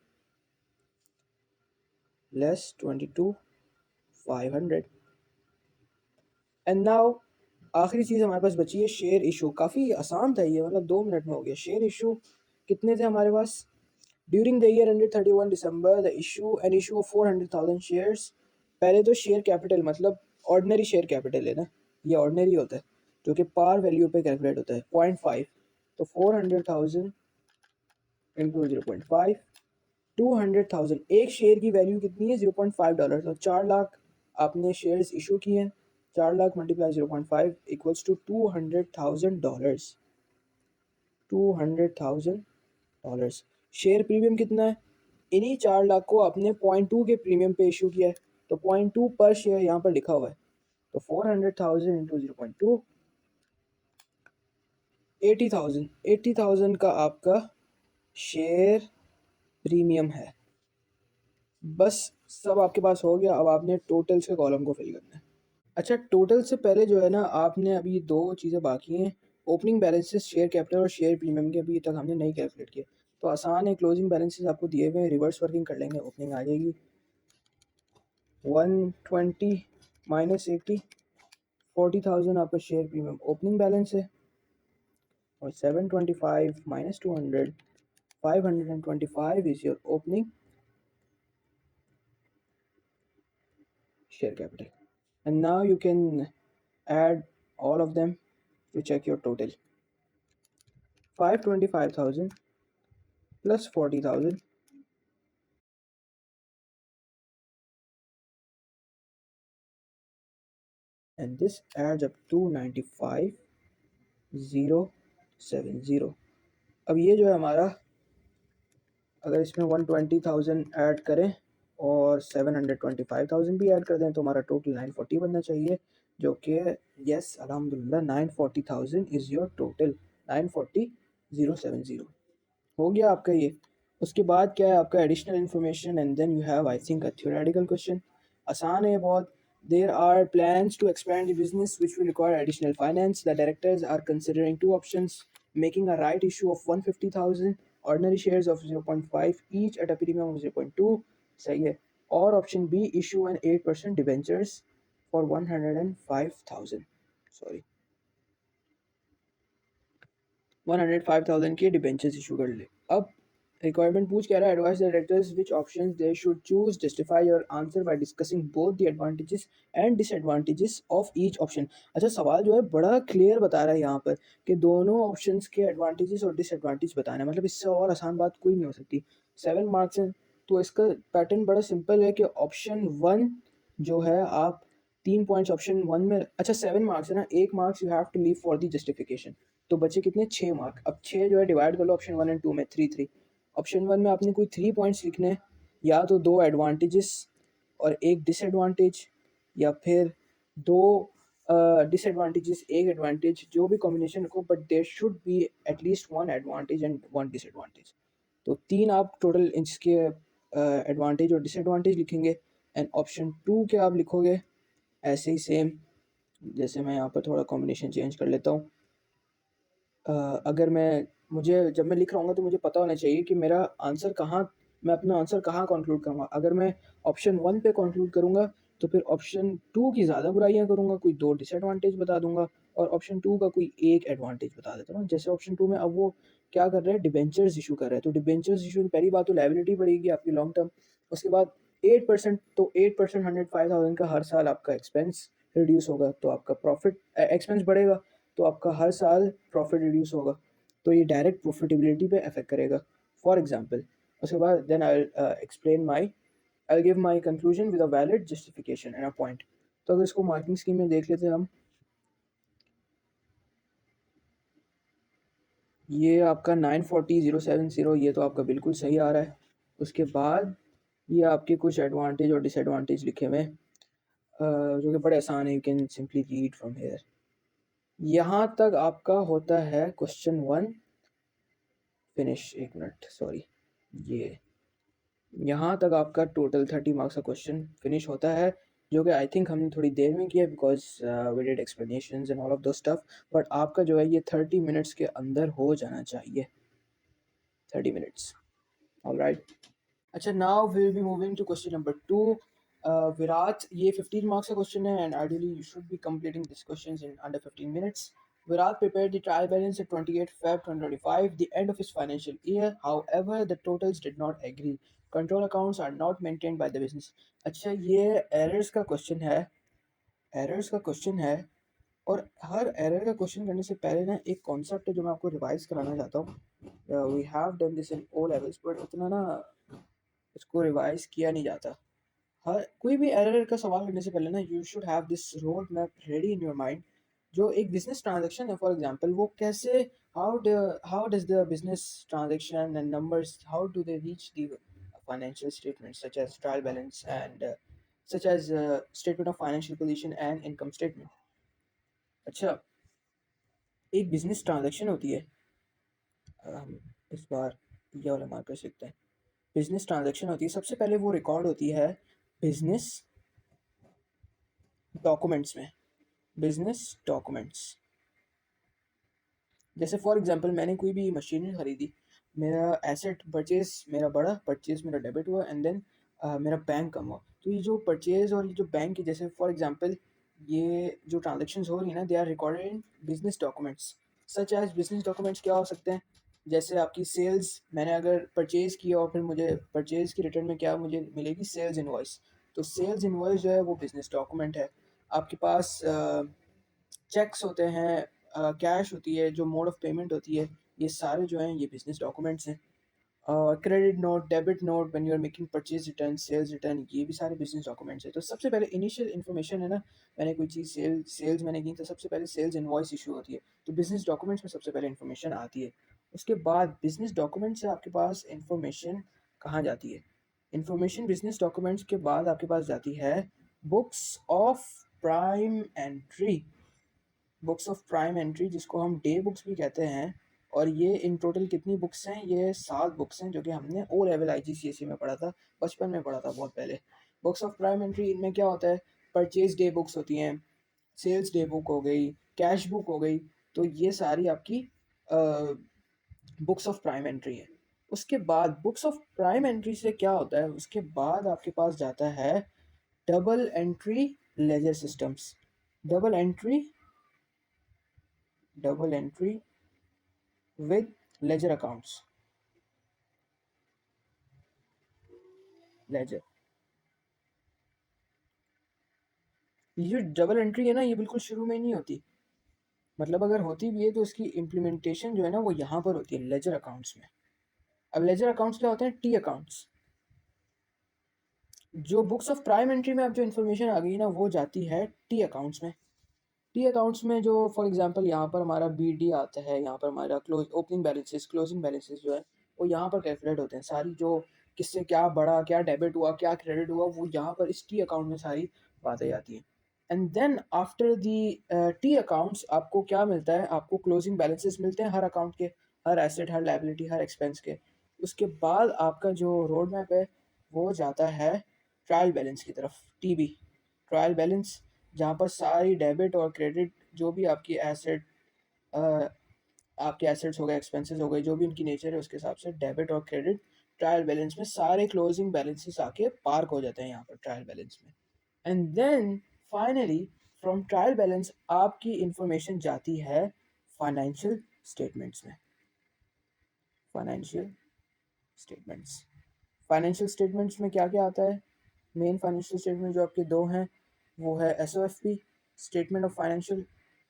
लेस 22,500। एंड नाउ आखिरी चीज़ हमारे पास बची है शेयर इशू। काफ़ी आसान था ये, मतलब 2 मिनट में हो गया। शेयर इशू कितने थे हमारे पास, during the year ended 31 December the issue an issue of 400,000 shares. पहले तो शेयर कैपिटल मतलब ऑर्डिनरी शेयर कैपिटल है ना, ये ऑर्डिनरी होता है जो कि पार वैल्यू पे कैलकुलेट होता है, 0.5। तो 400,000 इंटू 0.5, 200,000। एक शेयर की वैल्यू कितनी है, $0.5। तो 4 लाख आपने शेयर्स इशू किए हैं, 4 lakh multiply 0.5 equals to $200,000, $200,000। Share premium कितना है, इन्हीं 4 लाख को आपने 0.2 के प्रीमियम पे इशू किया है, तो 0.2 पर शेयर यहाँ पर लिखा हुआ है। तो 400,000 इंटू 0.2, 80,000, 80,000 का आपका शेयर प्रीमियम है। बस सब आपके पास हो गया। अब आपने टोटल्स के कॉलम को फिल करना है। अच्छा, टोटल से पहले जो है ना, आपने अभी दो चीज़ें बाकी हैं, ओपनिंग बैलेंसेस शेयर कैपिटल और शेयर प्रीमियम के अभी तक हमने नहीं कैलकुलेट किए। तो आसान है, क्लोजिंग बैलेंसेस आपको दिए हुए हैं, रिवर्स वर्किंग कर लेंगे। ओपनिंग आ जाएगी 120 माइनस 80, 40,000 आपका शेयर प्रीमियम ओपनिंग बैलेंस है, और 725 minus 200, 525 is your opening share capital. And now you can add all of them to check your total. 525,000 plus 40,000, and this adds up to 95,070। अब ये जो है हमारा, अगर इसमें 120,000 ऐड करें और 725,000 भी ऐड कर दें तो हमारा टोटल 940 बनना चाहिए, जो कि यस अल्हम्दुलिल्लाह 940,000 इज़ योर टोटल, 940,070 हो गया आपका ये। उसके बाद क्या है आपका additional information, and then you have I think a theoretical question. आसान है बहुत। There are plans to expand the business which will require additional finance. The directors are considering two options, making a right issue of 150,000 ordinary shares of 0.5 each at a premium of 0.2, सही है। और option B, issue an 8% debentures for 105,000, sorry 105,000 के डिबेंचर्स इशू कर ले। अब रिक्वायरमेंट पूछ कह रहा है, advice the directors which options they should choose, justify your answer by discussing both the advantages and disadvantages of each option. अच्छा, सवाल जो है बड़ा क्लियर बता रहा है यहाँ पर कि दोनों ऑप्शंस के एडवांटेजेस और डिसएडवांटेज बताना है, मतलब इससे और आसान बात कोई नहीं हो सकती। 7 मार्क्स हैं, तो इसका पैटर्न बड़ा सिंपल है कि ऑप्शन 1 जो है आप 3 पॉइंट्स ऑप्शन 1 में, अच्छा 7 मार्क्स है ना, 1 marks you have to leave for the justification, तो बचे कितने, 6 मार्क। अब 6 जो है डिवाइड कर लो ऑप्शन 1 एंड 2 में, 3 3। ऑप्शन 1 में आपने कोई 3 पॉइंट्स लिखने हैं, या तो 2 एडवांटेजेस और एक डिसएडवांटेज, या फिर 2 डिसएडवांटेजेस एक एडवांटेज, जो भी कॉम्बिनेशन रखो, but there should be at least 1 advantage and 1 disadvantage. तो 3 आप टोटल इसके एडवांटेज और डिसएडवांटेज लिखेंगे, एंड ऑप्शन 2 के आप लिखोगे ऐसे ही सेम। जैसे मैं यहाँ पर थोड़ा कॉम्बिनेशन चेंज कर लेता हूँ। अगर मुझे जब मैं लिख रहा हूँ तो मुझे पता होना चाहिए कि मेरा आंसर कहाँ, मैं अपना आंसर कहाँ कंक्लूड करूँगा। अगर मैं ऑप्शन 1 पे कंक्लूड करूँगा तो फिर ऑप्शन 2 की ज़्यादा बुराइयाँ करूँगा, कोई 2 डिसएडवांटेज बता दूँगा, और ऑप्शन 2 का कोई एक एडवांटेज बता देता हूँ। जैसे ऑप्शन 2 में अब वो क्या कर रहे हैं, डिबेंचर्स इशू कर रहे हैं, तो डिबेंचर्स इशू की पहली बात तो लायबिलिटी बढ़ेगी आपकी लॉन्ग टर्म। उसके बाद 8%, तो 8% 105,000 का हर साल आपका एक्सपेंस रिड्यूस होगा, तो आपका प्रॉफिट एक्सपेंस बढ़ेगा, तो आपका हर साल प्रॉफिट रिड्यूस होगा, तो ये डायरेक्ट प्रॉफिटेबिलिटी पे अफेक्ट करेगा। फॉर एग्जांपल उसके बाद then I explain my I give my conclusion with a valid justification and a point. तो अगर इसको मार्किंग स्कीम में देख लेते हैं हम, ये आपका 940,070 ये तो आपका बिल्कुल सही आ रहा है। उसके बाद ये आपके कुछ एडवांटेज और डिसएडवांटेज लिखे हुए हैं, जो कि बड़े आसान है, you can simply read from here. यहाँ तक आपका होता है क्वेश्चन वन फिनिश, एक मिनट सॉरी, ये यहाँ तक आपका टोटल 30 मार्क्स का क्वेश्चन फिनिश होता है, जो कि आई थिंक हमने थोड़ी देर में किया because we did explanations and all of those stuff. But आपका जो है ये 30 मिनट्स के अंदर हो जाना चाहिए, 30 मिनट्स। ऑलराइट, अच्छा now we will be moving to question number two. Virat, ये 15 मार्क्स का क्वेश्चन है and ideally you should be completing this question in under 15 minutes. Virat prepared the trial balance at 28 Feb 2025, the end of his financial year. However, the totals did not agree. Control accounts are not maintained by the business. अच्छा, ये एरर्स का क्वेश्चन है, एरर्स का क्वेश्चन है। और हर एरर का क्वेश्चन करने से पहले ना एक कॉन्सेप्ट है जो मैं आपको रिवाइज कराना चाहता हूँ। We have done this in O levels, but इतना ना इसको रिवाइज किया नहीं जाता। हर कोई भी एरर का सवाल करने से पहले ना you should have this road map ready in your mind. जो एक बिजनेस ट्रांजैक्शन है फॉर एग्जांपल, वो कैसे, how does the business transaction and numbers, how do they reach the financial statements such as trial balance and such as statement of financial position and income statement। अच्छा, एक बिजनेस ट्रांजैक्शन होती है, हम इस बार ये वाला मार्कर सीखते हैं। बिजनेस ट्रांजैक्शन होती है, सबसे पहले वो रिकॉर्ड होती है बिजनेस डॉक्यूमेंट्स में, बिजनेस डॉक्यूमेंट्स। जैसे फॉर एग्जांपल मैंने कोई भी मशीनरी खरीदी, मेरा एसेट परचेज मेरा बढ़ा, परचेज मेरा डेबिट हुआ एंड देन मेरा बैंक कम हुआ। तो ये जो परचेज और ये जो बैंक की, जैसे फॉर एग्जांपल ये जो ट्रांजेक्शन्स हो रही है ना, they are recorded in business documents. Such as business documents क्या हो सकते हैं, जैसे आपकी सेल्स, मैंने अगर परचेज़ किया और फिर मुझे परचेज़ की रिटर्न में क्या मुझे मिलेगी, सेल्स इनवॉइस। तो सेल्स इनवॉइस जो है वो बिजनेस डॉक्यूमेंट है। आपके पास चेक्स होते हैं, कैश होती है, जो मोड ऑफ पेमेंट होती है, ये सारे जो हैं ये बिजनेस डॉक्यूमेंट्स हैं। Credit note, debit note, when you are making purchase return, sales return, ये भी सारे बिजनेस डॉक्यूमेंट्स हैं। तो सबसे पहले इनिशियल इन्फॉर्मेशन है ना, मैंने कोई चीज़ सेल्स मैंने की तो सबसे पहले सेल्स इनवॉइस इशू होती है, तो बिजनेस डॉक्यूमेंट्स में सबसे पहले इन्फॉर्मेशन आती है। उसके बाद बिजनेस डॉक्यूमेंट से आपके पास इन्फॉर्मेशन कहाँ जाती है, इन्फॉर्मेशन बिजनेस डॉक्यूमेंट्स के बाद आपके पास जाती है books of prime entry, books of prime entry, जिसको हम डे बुक्स भी कहते हैं। और ये इन टोटल कितनी बुक्स हैं, ये 7 बुक्स हैं, जो कि हमने ओ लेवल IGCSE में पढ़ा था, बचपन में पढ़ा था बहुत पहले। बुक्स ऑफ प्राइम एंट्री, इनमें क्या होता है, परचेज डे बुक्स होती हैं, सेल्स डे बुक हो गई, कैश बुक हो गई। तो ये सारी आपकी बुक्स ऑफ प्राइम एंट्री है। उसके बाद बुक्स ऑफ प्राइम एंट्री से क्या होता है, उसके बाद आपके पास जाता है double entry ledger systems, double entry, double entry with ledger accounts, ledger. ये जो डबल एंट्री है ना, ये बिल्कुल शुरू में नहीं होती, मतलब अगर होती भी है तो इसकी इम्प्लीमेंटेशन जो है ना वो यहाँ पर होती है लेजर अकाउंट्स में। अब लेजर अकाउंट्स क्या होते हैं, टी अकाउंट्स। जो बुक्स ऑफ प्राइम एंट्री में अब जो इन्फॉर्मेशन आ गई ना, वो जाती है टी अकाउंट्स में। टी अकाउंट्स में जो फॉर एग्जांपल यहाँ पर हमारा BD आता है, यहाँ पर हमारा close opening balances, closing balances जो है वो यहाँ पर कैलकुलेट होते हैं। सारी जो किससे क्या बढ़ा, क्या डेबिट हुआ, क्या क्रेडिट हुआ, वो यहाँ पर इस टी अकाउंट में सारी बातें आती हैं। And then after the T accounts आपको क्या मिलता है, आपको क्लोजिंग बैलेंसेस मिलते हैं हर अकाउंट के, हर एसेट, हर लाइबिलिटी, हर एक्सपेंस के। उसके बाद आपका जो रोड मैप है वो जाता है ट्रायल बैलेंस की तरफ, TB, ट्रायल बैलेंस, जहाँ पर सारी डेबिट और क्रेडिट, जो भी आपकी एसेट, आपके एसेट्स हो गए, एक्सपेंसेस हो गए, जो भी उनकी नेचर है उसके हिसाब से डेबिट और क्रेडिट ट्रायल बैलेंस में सारे क्लोजिंग बैलेंसेस आके पार्क हो जाते हैं यहाँ पर ट्रायल बैलेंस में। And then finally from trial balance आपकी इंफॉर्मेशन जाती है फाइनेंशियल स्टेटमेंट्स में, फाइनेंशियल स्टेटमेंट्स। फाइनेंशियल स्टेटमेंट्स में क्या क्या आता है, मेन फाइनेंशियल स्टेटमेंट जो आपके दो हैं वो है SOFP, statement of financial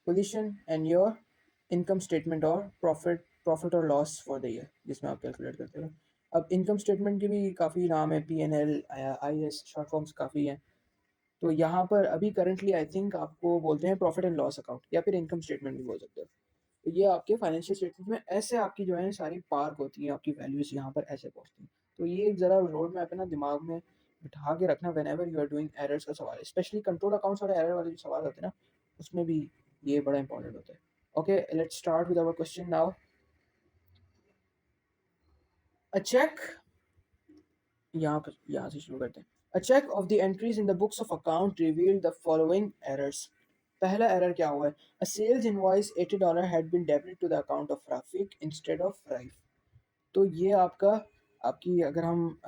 position, and your income statement और प्रॉफिट और लॉस फॉर द ईयर, जिसमें आप कैलकुलेट करते हो। अब इनकम स्टेटमेंट के भी काफ़ी नाम है, पी&एल, IS, शॉर्ट फॉर्म्स काफ़ी हैं। तो यहाँ पर अभी करंटली आई थिंक आपको बोलते हैं प्रॉफिट एंड लॉस अकाउंट, या फिर इनकम स्टेटमेंट भी बोल सकते हो। तो ये आपके फाइनेंशियल स्टेटमेंट में ऐसे आपकी जो है सारी पार्क होती है, आपकी वैल्यूज यहाँ पर ऐसे पहुँचती हैं। तो ये ज़रा रोड मैप है ना, दिमाग में बिठा के रखना whenever you are doing errors का सवाल, स्पेशली कंट्रोल अकाउंट्स और एरर वाले जो सवाल होते हैं ना, उसमें भी ये बड़ा इंपॉर्टेंट होता है। Okay, let's start with our question now. A check, यहाँ से शुरू करते हैं। A check of the entries in the books of account revealed the following errors. पहला एरर क्या हुआ है? A sales invoice $80 had been debited to the account of Rafiq instead of Raif. तो ये आपका, आपकी अगर हम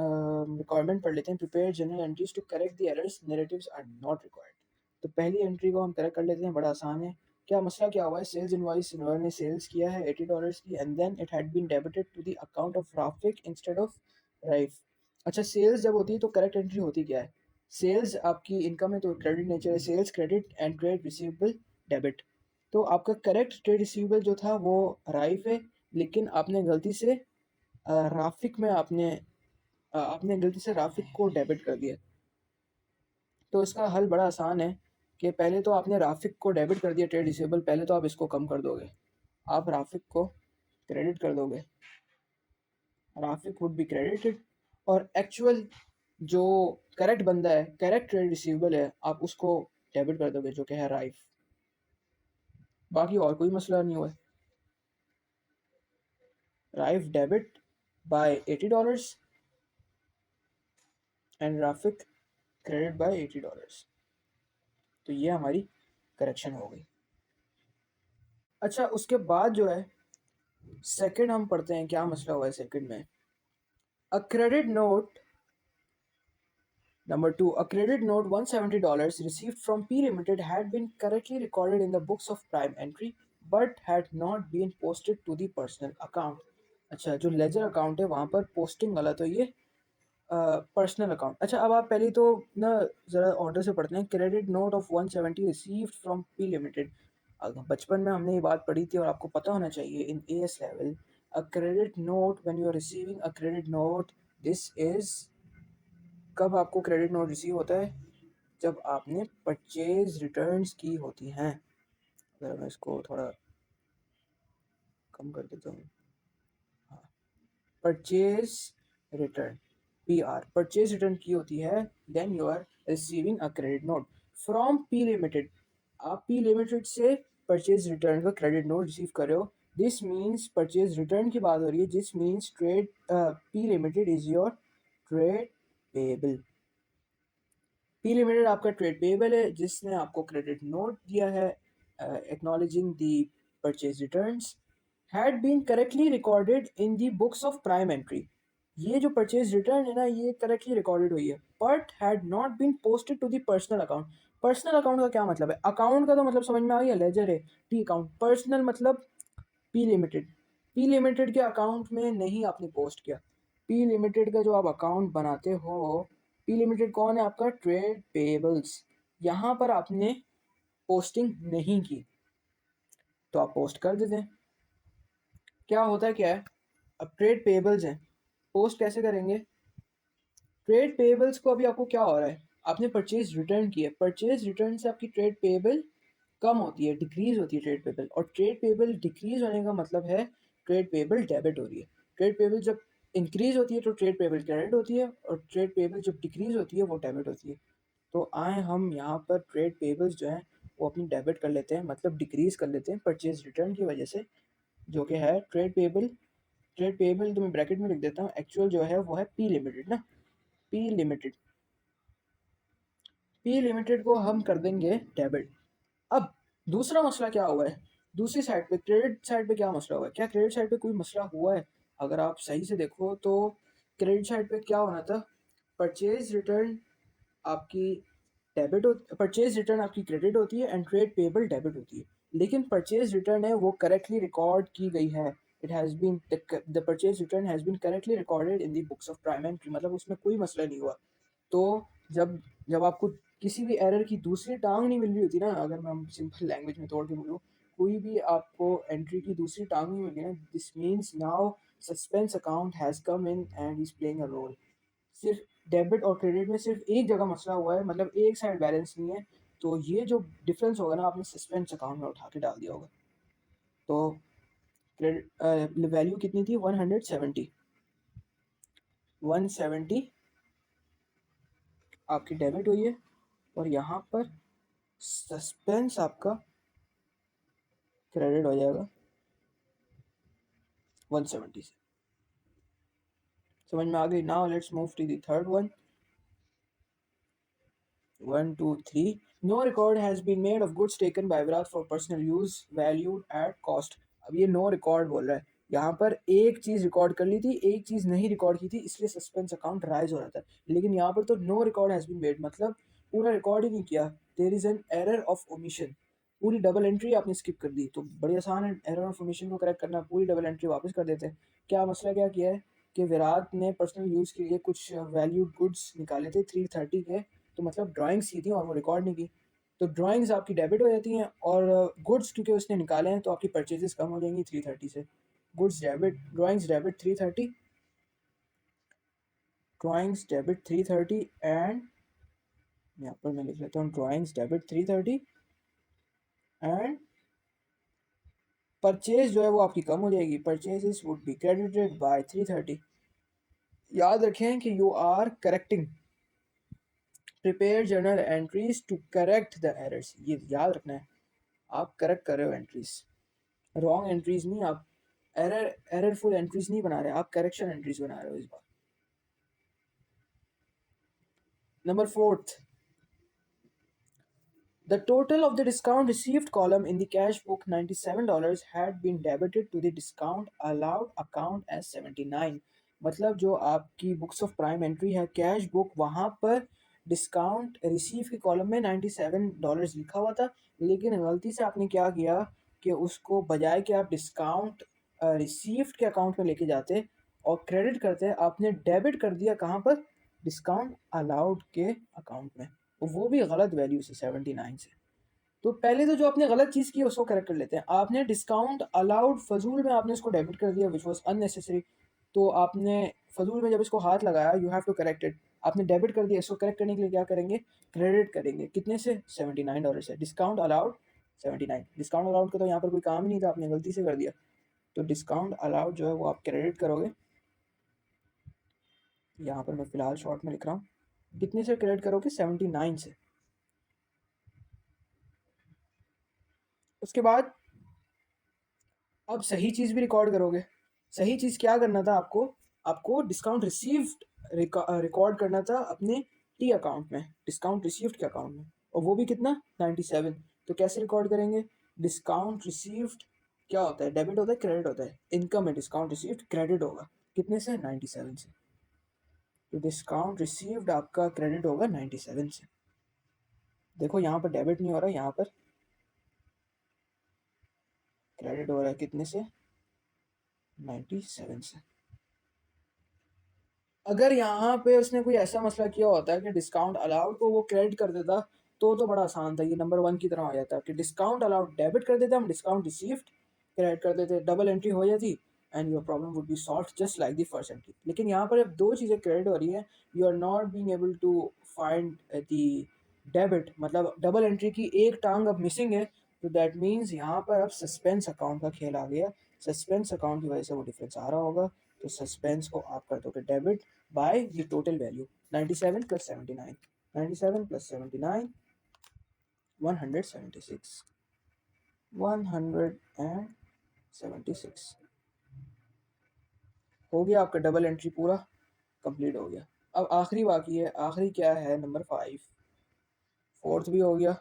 रिक्वायरमेंट पढ़ लेते हैं, prepare general entries to correct the errors, narratives are not required. तो पहली एंट्री को हम करेक्ट कर लेते हैं, बड़ा आसान है। क्या मसला क्या हुआ है? सेल्स इनवॉइस इन्होंने ने सेल्स किया है $80 की, and then it had been debited to the account of Rafiq instead of Raif. अच्छा, सेल्स जब होती है तो करेक्ट एंट्री होती क्या है? सेल्स आपकी इनकम है तो क्रेडिट नेचर है, sales credit and trade receivable debit. तो आपका करेक्ट ट्रेड रिसीवेबल जो था वो राइफ है, लेकिन आपने गलती से राफिक में आपने गलती से राफिक को डेबिट कर दिया। तो इसका हल बड़ा आसान है कि पहले तो आपने राफिक को डेबिट कर दिया ट्रेड रिसीवेबल, पहले तो आप इसको कम कर दोगे, आप राफिक को क्रेडिट कर दोगे, राफिक वुड बी क्रेडिटेड, और एक्चुअल जो करेक्ट बंदा है, करेक्ट ट्रेड रिसीवेबल है, आप उसको डेबिट कर दोगे, जो कि है राइफ। बाकी और कोई मसला नहीं हुआ है। Rife debit bye $80 and Rafiq credit by $80। तो ये हमारी करेक्शन हो गई। अच्छा, उसके बाद जो है सेकंड हम पढ़ते हैं, क्या मसला हुआ है सेकंड में। अ credit note Number 2, a credit note $170 received from P Limited had been correctly recorded in the books of prime entry but had not been posted to the personal account. अच्छा, जो लेजर अकाउंट है वहाँ पर पोस्टिंग गलत हुई है, पर्सनल अकाउंट। अच्छा, अब आप पहले तो ना ज़रा ऑर्डर से पढ़ते हैं। Credit note of 170 received from P limited. बचपन में हमने ये बात पढ़ी थी और आपको पता होना चाहिए in AS level, a credit note when you are receiving a credit note, this is, कब आपको क्रेडिट नोट रिसीव होता है? जब आपने परचेज रिटर्न्स की होती हैं। अगर मैं इसको थोड़ा कम कर देता हूँ, हाँ, purchase return, PR, purchase return की होती है, then you are receiving a credit note from P limited. आप पी लिमिटेड से परचेज रिटर्न का क्रेडिट नोट रिसीव कर रहे हो, दिस मीन्स परचेज रिटर्न की बात हो रही है, जिस means trade P limited is your trade payable. P limited आपका ट्रेड पेबल है जिसने आपको क्रेडिट नोट दिया है, acknowledging the purchase returns, had been correctly recorded in the books of prime entry. ये जो परचेज रिटर्न है ना, ये करेक्टली रिकॉर्डेड हुई है, but had not been posted to the personal account. Personal account का क्या मतलब है? अकाउंट का तो मतलब समझ में आ गया, लेजर है, टी अकाउंट। पर्सनल मतलब पी लिमिटेड, पी लिमिटेड के अकाउंट में नहीं आपने पोस्ट किया। पी लिमिटेड का जो आप अकाउंट बनाते हो, पी लिमिटेड कौन है? आपका ट्रेड पेबल्स। यहाँ पर आपने पोस्टिंग नहीं की, तो आप पोस्ट कर देते हैं। क्या होता है, क्या है, अब ट्रेड पेबल्स हैं, पोस्ट कैसे करेंगे? ट्रेड पेबल्स को अभी आपको क्या हो रहा है, आपने परचेज रिटर्न की है, परचेज रिटर्न से आपकी ट्रेड पेबल कम होती है, डिक्रीज होती है ट्रेड पेबल, और ट्रेड पेबल डिक्रीज होने का मतलब है ट्रेड पेबल डेबिट हो रही है। ट्रेड पेबल जब इंक्रीज होती है तो ट्रेड पेबल क्रेडिट होती है, और ट्रेड पेबल जब डिक्रीज होती है वो डेबिट होती है। तो आए हम यहाँ पर ट्रेड पेबल्स जो हैं वो अपनी डेबिट कर लेते हैं, मतलब डिक्रीज कर लेते हैं परचेज रिटर्न की वजह से, जो कि है ट्रेड पेबल। ट्रेड पेबल तो मैं ब्रैकेट में लिख देता हूँ, एक्चुअल जो है वो है पी लिमिटेड ना, पी लिमिटेड, पी लिमिटेड को हम कर देंगे डेबिट। अब दूसरा मसला क्या हुआ है, दूसरी साइड पे क्रेडिट साइड पे क्या मसला हुआ है? क्या क्रेडिट साइड पे कोई मसला हुआ है? अगर आप सही से देखो तो क्रेडिट साइड पे क्या होना था, परचेज रिटर्न आपकी डेबिट हो, परचेज रिटर्न आपकी क्रेडिट होती है एंड ट्रेड पेबल डेबिट होती है। लेकिन परचेज रिटर्न है वो करेक्टली रिकॉर्ड की गई है, it has been, the purchase return has been correctly recorded in the books of prime entry, मतलब उसमें कोई मसला नहीं हुआ। तो जब जब आपको किसी भी एरर की दूसरी टांग नहीं मिल रही होती ना, अगर मैं सिंपल लैंग्वेज में तोड़ के बोलूँ, कोई भी आपको एंट्री की दूसरी टांग नहीं मिल रही ना, this means now suspense account has come in and is playing a role. सिर्फ डेबिट और क्रेडिट में सिर्फ एक जगह मसला हुआ है, मतलब एक साइड बैलेंस नहीं है, तो ये जो डिफरेंस होगा ना आपने सस्पेंस अकाउंट में उठा के डाल दिया होगा। तो क्रेडिट वैल्यू कितनी थी 170, 170 आपकी डेबिट हुई है, और यहाँ पर सस्पेंस आपका क्रेडिट हो जाएगा 170 से। समझ में आ गई? Now let's move to the third one. 1 2 3 No record has been made of goods taken by Virat for personal use valued at cost। अब ये नो रिकॉर्ड बोल रहा है, यहाँ पर एक चीज रिकॉर्ड कर ली थी, एक चीज नहीं रिकॉर्ड की थी, इसलिए सस्पेंस अकाउंट राइज हो रहा था। लेकिन यहाँ पर तो no record has been made, मतलब पूरा रिकॉर्ड ही नहीं किया। There is an error of omission, पूरी डबल एंट्री आपने स्किप कर दी। तो बड़ी आसान है एरर ऑफ ओमिशन को करेक्ट करना, पूरी डबल एंट्री वापस कर देते हैं। क्या मसला क्या किया है कि विराट ने पर्सनल यूज़ के लिए कुछ वैल्यूड गुड्स निकाले थे 330 के, तो मतलब ड्राइंग्स की थी और वो रिकॉर्ड नहीं की, तो ड्राइंग्स आपकी डेबिट हो जाती हैं, और गुड्स क्योंकि उसने निकाले हैं तो आपकी परचेजेस कम हो जाएंगी 330 से। Goods debit, drawings debit 330, drawings debit 330 and यहाँ पर मैं लिख लेता हूँ ड्राइंग्स डेबिट 330 एंड परचेज जो है वो आपकी कम हो जाएगी, purchases would be credited by 330। याद रखें कि you are correcting, prepare journal entries to correct the errors, ये याद रखना है, आप करेक्ट कर रहे हो एंट्रीज, रॉन्ग एंट्रीज नहीं, आप एररफुल एंट्रीज नहीं बना रहे, आप करेक्शन एंट्रीज बना रहे हो इस बार। Number fourth, the total of the discount received column in the cash book $97 had been debited to the discount allowed account as 79। मतलब जो आपकी बुक्स ऑफ प्राइम एंट्री है कैश बुक, वहाँ पर डिस्काउंट रिसीव के कॉलम में $97 लिखा हुआ था, लेकिन गलती से आपने क्या किया कि उसको बजाय कि आप डिस्काउंट रिसीव्ड के अकाउंट में लेके जाते और क्रेडिट करते, आपने डेबिट कर दिया कहाँ पर, डिस्काउंट अलाउड के अकाउंट में, वो भी गलत वैल्यू से 79 से। तो पहले तो जो आपने गलत चीज़ की उसको करेक्ट कर लेते हैं। आपने डिस्काउंट अलाउड फजूल में आपने उसको डेबिट कर दिया विच वॉज अननेसेसरी, तो आपने फजूल में जब इसको हाथ लगाया you have to correct it, आपने डेबिट कर दिया, इसको करेक्ट करने के लिए क्या करेंगे, क्रेडिट करेंगे, कितने से, $79 से। डिस्काउंट अलाउड 79, डिस्काउंट अलाउड का तो यहाँ पर कोई काम ही नहीं था, आपने गलती से कर दिया, तो डिस्काउंट अलाउड जो है वो आप क्रेडिट करोगे, यहाँ पर मैं फिलहाल शॉर्ट में लिख रहा हूँ, कितने से क्रेडिट करोगे, 79 से। उसके बाद अब सही चीज़ भी रिकॉर्ड करोगे। सही चीज़ क्या करना था आपको, आपको डिस्काउंट रिसीव्ड रिकॉर्ड करना था अपने टी अकाउंट में, डिस्काउंट रिसीव्ड के अकाउंट में, और वो भी कितना 97। तो कैसे रिकॉर्ड करेंगे, डिस्काउंट रिसीव्ड क्या होता है, डेबिट होता है क्रेडिट होता है, इनकम में डिस्काउंट रिसीव्ड क्रेडिट होगा, कितने से, 97 से। तो डिस्काउंट रिसीव्ड आपका क्रेडिट होगा 97 से। देखो यहाँ पर डेबिट नहीं हो रहा, यहाँ पर क्रेडिट हो रहा है, कितने से, 97 से। अगर यहाँ पे उसने कोई ऐसा मसला किया होता है कि डिस्काउंट अलाउड को वो क्रेडिट कर देता, तो बड़ा आसान था, ये नंबर 1 की तरह हो जाता कि डिस्काउंट अलाउड डेबिट कर देते, हम डिस्काउंट रिसीव्ड क्रेडिट कर देते, डबल एंट्री हो जाती and your problem would be solve just like the first entry. लेकिन यहाँ पर जब दो चीज़ें क्रेडिट हो रही है, you are not being able to find the debit, मतलब डबल एंट्री की एक टांग अब मिसिंग है, तो दैट मीन्स यहाँ पर अब सस्पेंस अकाउंट का खेल आ गया, सस्पेंस अकाउंट की वजह से वो डिफरेंस आ रहा होगा, तो सस्पेंस को आप कर दोगे debit by the total value 97 plus 79, 97 plus 79 176, 176 हो गया आपका डबल एंट्री पूरा कंप्लीट हो गया। अब आखिरी बाकी है, आखिरी क्या है, नंबर 5, फोर्थ भी हो गया,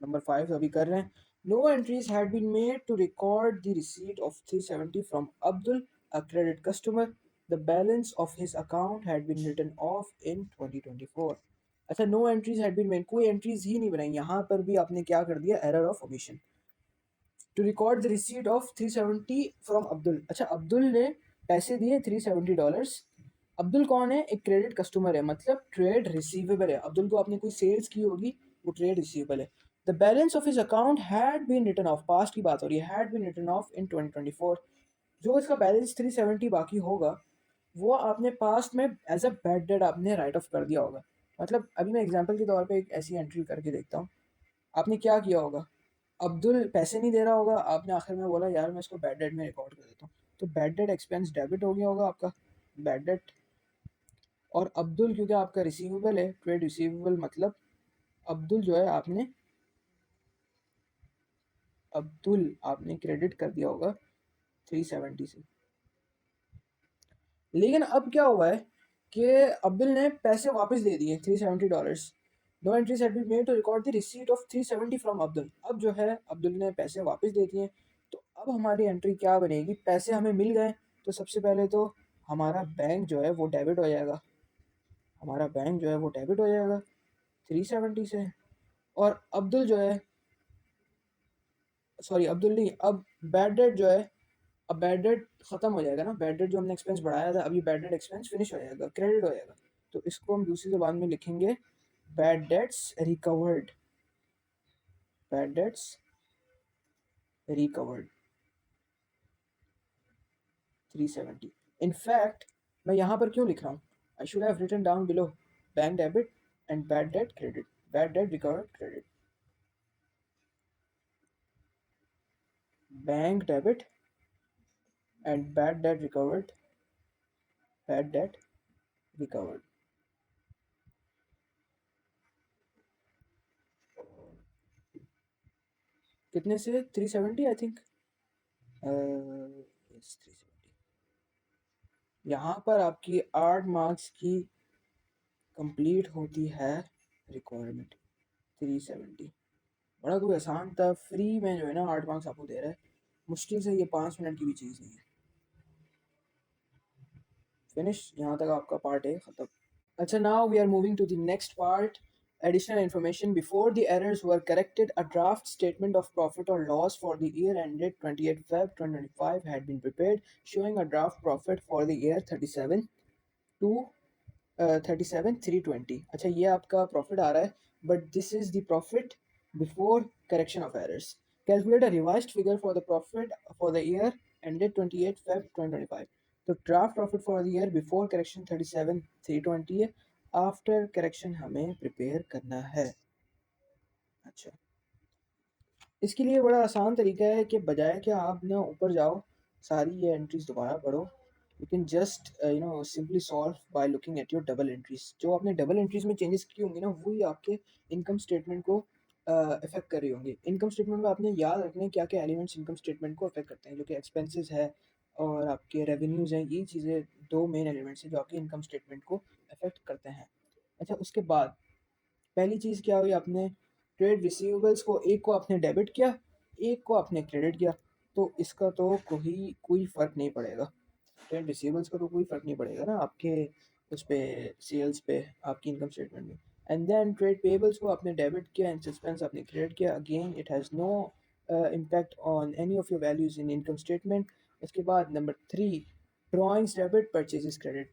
नंबर 5 अभी कर रहे हैं। No entries had been made to record the receipt of 370 from Abdul, a credit customer. The balance of his account had been written off in 2024। अच्छा, no entries had been made, कोई एंट्रीज ही नहीं बनाई, यहाँ पर भी आपने क्या कर दिया, error of omission. To record the receipt of 370 from Abdul, अच्छा अब्दुल ने पैसे दिए $370। अब्दुल कौन है, एक क्रेडिट कस्टमर है, मतलब ट्रेड रिसीवेबल है, अब्दुल को आपने कोई सेल्स की होगी, वो ट्रेड रिसीवेबल है। The balance of his account had been written off, past की बात हो रही है, had been written off in 2024। जो इसका बैलेंस 370 बाकी होगा वो आपने पास्ट में एज अ बैड डेट आपने राइट ऑफ कर दिया होगा। मतलब अभी मैं एग्जांपल के तौर पे एक ऐसी एंट्री करके देखता हूँ। आपने क्या किया होगा, अब्दुल पैसे नहीं दे रहा होगा, आपने आखिर में बोला यार मैं इसको बैड डेट में रिकॉर्ड कर देता हूँ, तो बैड डेट एक्सपेंस डेबिट हो गया होगा आपका, बैड डेट। और अब्दुल क्योंकि आपका रिसीवेबल है, ट्रेड रिसीवेबल, मतलब अब्दुल जो है आपने, अब्दुल आपने क्रेडिट कर दिया होगा 370 से। लेकिन अब क्या हुआ है कि अब्दुल ने पैसे वापस दे दिए $370। No entries had been made to record the receipt of 370 from Abdul. अब जो है अब्दुल ने पैसे वापस दे दिए, तो अब हमारी एंट्री क्या बनेगी, पैसे हमें मिल गए, तो सबसे पहले तो हमारा बैंक जो है वो डेबिट हो जाएगा, हमारा बैंक जो है वो डेबिट हो जाएगा 370 से। और अब्दुल जो है, सॉरी अब्दुल नहीं, अब बैड डेट जो है, अब बैड डेट खत्म हो जाएगा ना, बैड डेट जो हमने एक्सपेंस बढ़ाया था अभी बैड डेट एक्सपेंस फिनिश हो जाएगा, क्रेडिट हो जाएगा। तो इसको हम दूसरी जबान में लिखेंगे bad debts recovered, bad debts recovered 370। In fact मैं यहाँ पर क्यों लिख रहा हूँ, I should have written down below bank debit and bad debt credit, bad debt recovered credit, bank debit and bad debt recovered, bad debt recovered. कितने से, 370 आई थिंक, यस 370। यहाँ पर आपकी 8 मार्क्स की कंप्लीट होती है रिक्वायरमेंट 370। बड़ा कोई आसान था, फ्री में जो है ना 8 मार्क्स आपको दे रहा है, मुश्किल से ये 5 मिनट की भी चीज़ नहीं है। फिनिश, यहाँ तक आपका पार्ट है ख़त्म। अच्छा, now we are moving to the next part. Additional information: before the errors were corrected, a draft statement of profit or loss for the year ended 28 Feb 2025 had been prepared, showing a draft profit for the year 37 to 37,320। अच्छा, ये आपका प्रॉफिट आ रहा है, but this is the profit before correction of errors. Calculate a revised figure for the profit for the year ended 28 Feb 2025। तो draft profit for the year before correction 37,320 है, आफ्टर करेक्शन हमें प्रिपेयर करना है। अच्छा, इसके लिए बड़ा आसान तरीका है कि बजाय कि आप ना ऊपर जाओ सारी ये एंट्रीज दोबारा पढ़ो, you can just simply solve by looking at your double entries. जो आपने डबल एंट्रीज में चेंजेस की होंगी ना वही आपके इनकम स्टेटमेंट को अफेक्ट कर रही होंगी। इनकम स्टेटमेंट में आपने याद रखना है क्या क्या एलिमेंट्स इनकम स्टेटमेंट को अफेक्ट करते हैं, जो कि एक्सपेंसेस है और आपके रेवेन्यूज़ हैं, ये चीज़ें दो मेन एलिमेंट्स हैं जो आपके इनकम स्टेटमेंट को अफेक्ट करते हैं। अच्छा, उसके बाद पहली चीज़ क्या हुई, आपने ट्रेड रिसीवेबल्स को एक को आपने डेबिट किया, एक को आपने क्रेडिट किया, तो इसका तो कोई कोई फ़र्क नहीं पड़ेगा, ट्रेड रिसीवेबल्स का तो कोई फ़र्क नहीं पड़ेगा ना आपके उस पे, सेल्स पे, आपकी इनकम स्टेटमेंट में। एंड देन ट्रेड पेबल्स को आपने डेबिट किया एंड सस्पेंस आपने क्रेडिट किया, again it has no impact on any of your values in income statement. उसके बाद number 3, drawings debit, purchases credit.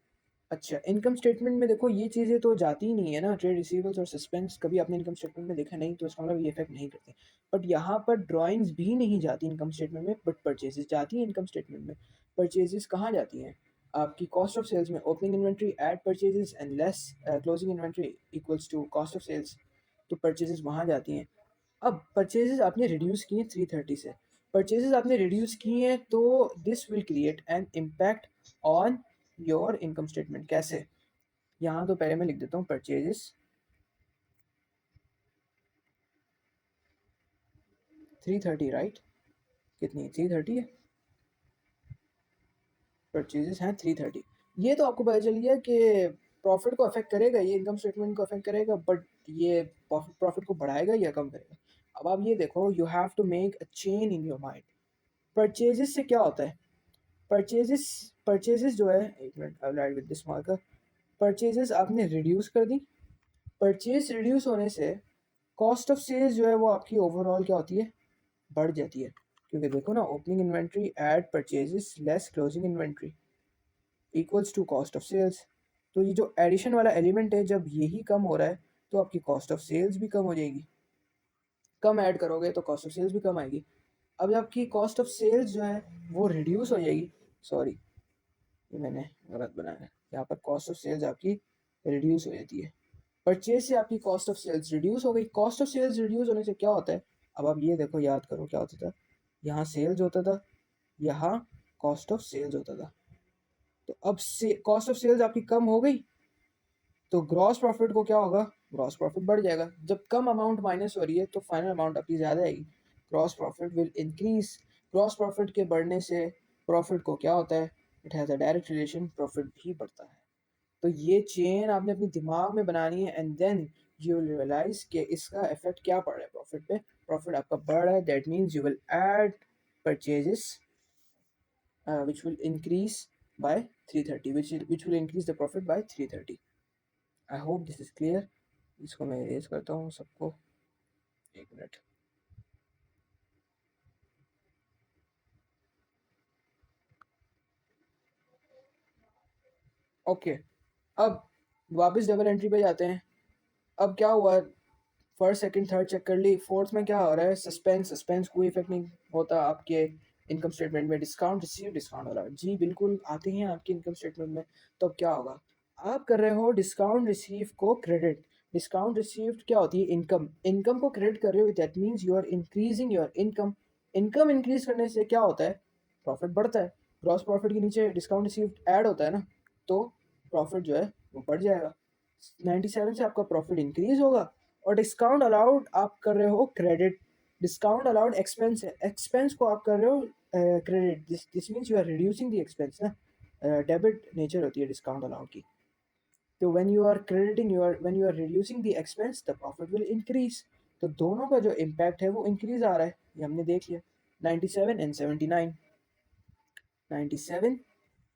अच्छा, इनकम स्टेटमेंट में देखो ये चीज़ें तो जाती ही नहीं है ना, ट्रेड रिसीवेबल्स और सस्पेंस कभी आपने इनकम स्टेटमेंट में देखा नहीं, तो इसका मतलब ये इफेक्ट नहीं करते। बट यहाँ पर ड्राइंग्स भी नहीं जाती इनकम स्टेटमेंट में, बट परचेजेस जाती हैं इनकम स्टेटमेंट में। परचेजेस कहाँ जाती हैं, आपकी कॉस्ट ऑफ सेल्स में, opening inventory add purchases and less closing inventory equals to cost of sales, तो परचेजेस वहाँ जाती हैं। अब परचेजेस आपने रिड्यूस किए 330 से, परचेजेस आपने रिड्यूस किए हैं, तो this will create an impact on your income statement. कैसे, यहाँ तो पहले मैं लिख देता हूँ परचेजेस 330, राइट, कितनी 330 है, परचेजेस हैं 330। ये तो आपको पता चल गया कि प्रॉफिट को अफेक्ट करेगा, ये इनकम स्टेटमेंट को अफेक्ट करेगा, बट ये प्रॉफिट को बढ़ाएगा या कम करेगा। अब आप ये देखो, you have to make a chain in your mind. Purchases से क्या होता है, परचेजेस परचेजेस जो है, एक minute I write with this marker, purchases आपने रिड्यूस कर दी, परचेज रिड्यूस होने से कॉस्ट ऑफ सेल्स जो है वो आपकी ओवरऑल क्या होती है, बढ़ जाती है। क्योंकि देखो ना, opening inventory add purchases less closing inventory equals to cost of sales. तो ये जो एडिशन वाला एलिमेंट है, जब यही कम हो रहा है तो आपकी कॉस्ट ऑफ सेल्स भी कम हो जाएगी। कम ऐड करोगे तो कॉस्ट ऑफ सेल्स भी कम आएगी। अब आपकी कॉस्ट ऑफ सेल्स जो है वो रिड्यूस हो जाएगी। सॉरी, ये मैंने गलत बनाया है, यहाँ पर कॉस्ट ऑफ सेल्स आपकी रिड्यूस हो जाती है। परचेज से आपकी कॉस्ट ऑफ सेल्स रिड्यूस हो गई। कॉस्ट ऑफ सेल्स रिड्यूस होने से क्या होता है, अब आप ये देखो, याद करो क्या होता था। यहाँ सेल्स होता था, यहाँ कॉस्ट ऑफ सेल्स होता था। तो अब से कॉस्ट ऑफ सेल्स आपकी कम हो गई तो ग्रॉस प्रॉफिट को क्या होगा, ग्रॉस प्रॉफिट बढ़ जाएगा। जब कम अमाउंट माइनस हो रही है तो फाइनल अमाउंट आपकी ज़्यादा आएगी, gross profit will increase. Gross profit के बढ़ने से प्रॉफिट को क्या होता है, it has a direct relation, profit भी बढ़ता है। तो ये चेन आपने अपने दिमाग में बनानी है and then you will realize कि इसका इफेक्ट क्या पड़ रहा है प्रॉफिट पे। प्रॉफिट आपका बढ़ रहा है, that means you will add purchases which will increase by 330, which will increase the profit by 330. I hope this is clear. इसको मैं इरेज करता हूँ सबको, एक मिनट। ओके, अब वापस डबल एंट्री पे जाते हैं। अब क्या हुआ, फर्स्ट सेकंड थर्ड चेक कर ली, फोर्थ में क्या हो रहा है, सस्पेंस। सस्पेंस कोई इफेक्ट नहीं होता आपके इनकम स्टेटमेंट में। डिस्काउंट रिसीव, डिस्काउंट वाला जी बिल्कुल आते हैं आपके इनकम स्टेटमेंट में। तो अब क्या होगा, आप कर रहे हो डिस्काउंट रिसीव को क्रेडिट। डिस्काउंट रिसीव्ड क्या होती है, इनकम। इनकम को क्रेडिट कर रहे हो, that means you are increasing your income. Income increase करने से क्या होता है, प्रॉफिट बढ़ता है। ग्रॉस प्रॉफिट के नीचे डिस्काउंट रिसीव्ड ऐड होता है ना, तो प्रॉफिट जो है वो बढ़ जाएगा। 97 से आपका प्रॉफिट इंक्रीज होगा। और डिस्काउंट अलाउड आप कर रहे हो क्रेडिट। डिस्काउंट अलाउड एक्सपेंस है, एक्सपेंस को आप कर रहे हो credit. This means you are reducing the expense ना, डेबिट नेचर होती है डिस्काउंट अलाउड की। तो when you are crediting, you are when you are reducing the expense the profit will increase. तो दोनों का जो इम्पैक्ट है वो इंक्रीज आ रहा है, ये हमने देख लिया। 97 एंड 79, 97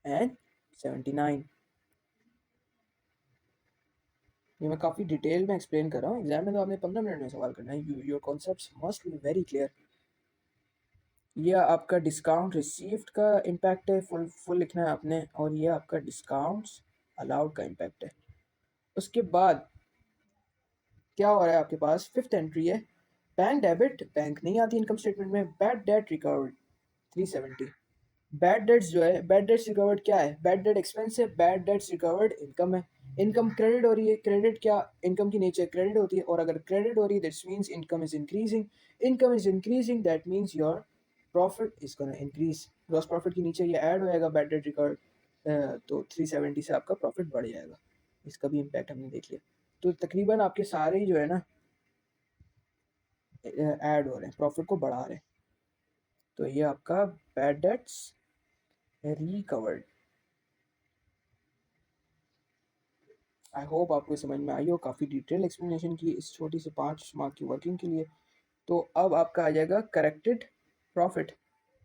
एंड 79। ये मैं काफ़ी डिटेल में एक्सप्लेन कर रहा हूँ, एग्जाम में तो आपने 15 मिनट में सवाल करना है। Your concepts must be very clear. ये आपका डिस्काउंट रिसीव्ड का इम्पैक्ट है, फुल फुल लिखना है आपने। और ये आपका डिस्काउंट्स अलाउड का इम्पैक्ट है। उसके बाद क्या हो रहा है आपके पास, फिफ्थ एंट्री है बैंक डेबिट। बैंक नहीं आती इनकम स्टेटमेंट में। Bad debt recovered 370। Bad debts जो है, बैड डेट्स रिकवर्ड क्या है, बैड डेट एक्सपेंस है, बैड डेट्स रिकवर्ड इनकम है। इनकम क्रेडिट हो रही है, क्रेडिट क्या, इनकम की नेचर क्रेडिट होती है। और अगर क्रेडिट हो रही है that means income is increasing. Income is increasing that means your profit is gonna increase. Gross profit के नीचे ये ऐड होएगा बैड डेट रिकवर्ड, तो 370 से आपका प्रॉफिट बढ़ जाएगा। इसका भी इम्पैक्ट हमने देख लिया। तो तकरीबन आपके सारे ही जो है ना ऐड हो रहे हैं, प्रॉफिट को बढ़ा रहे हैं। तो ये आपका bad debts recovered. I hope आपको समझ में आई हो, काफ़ी डिटेल एक्सप्लेनेशन की इस छोटी सी 5 मार्क की वर्किंग के लिए। तो अब आपका आ जाएगा करेक्टेड प्रॉफिट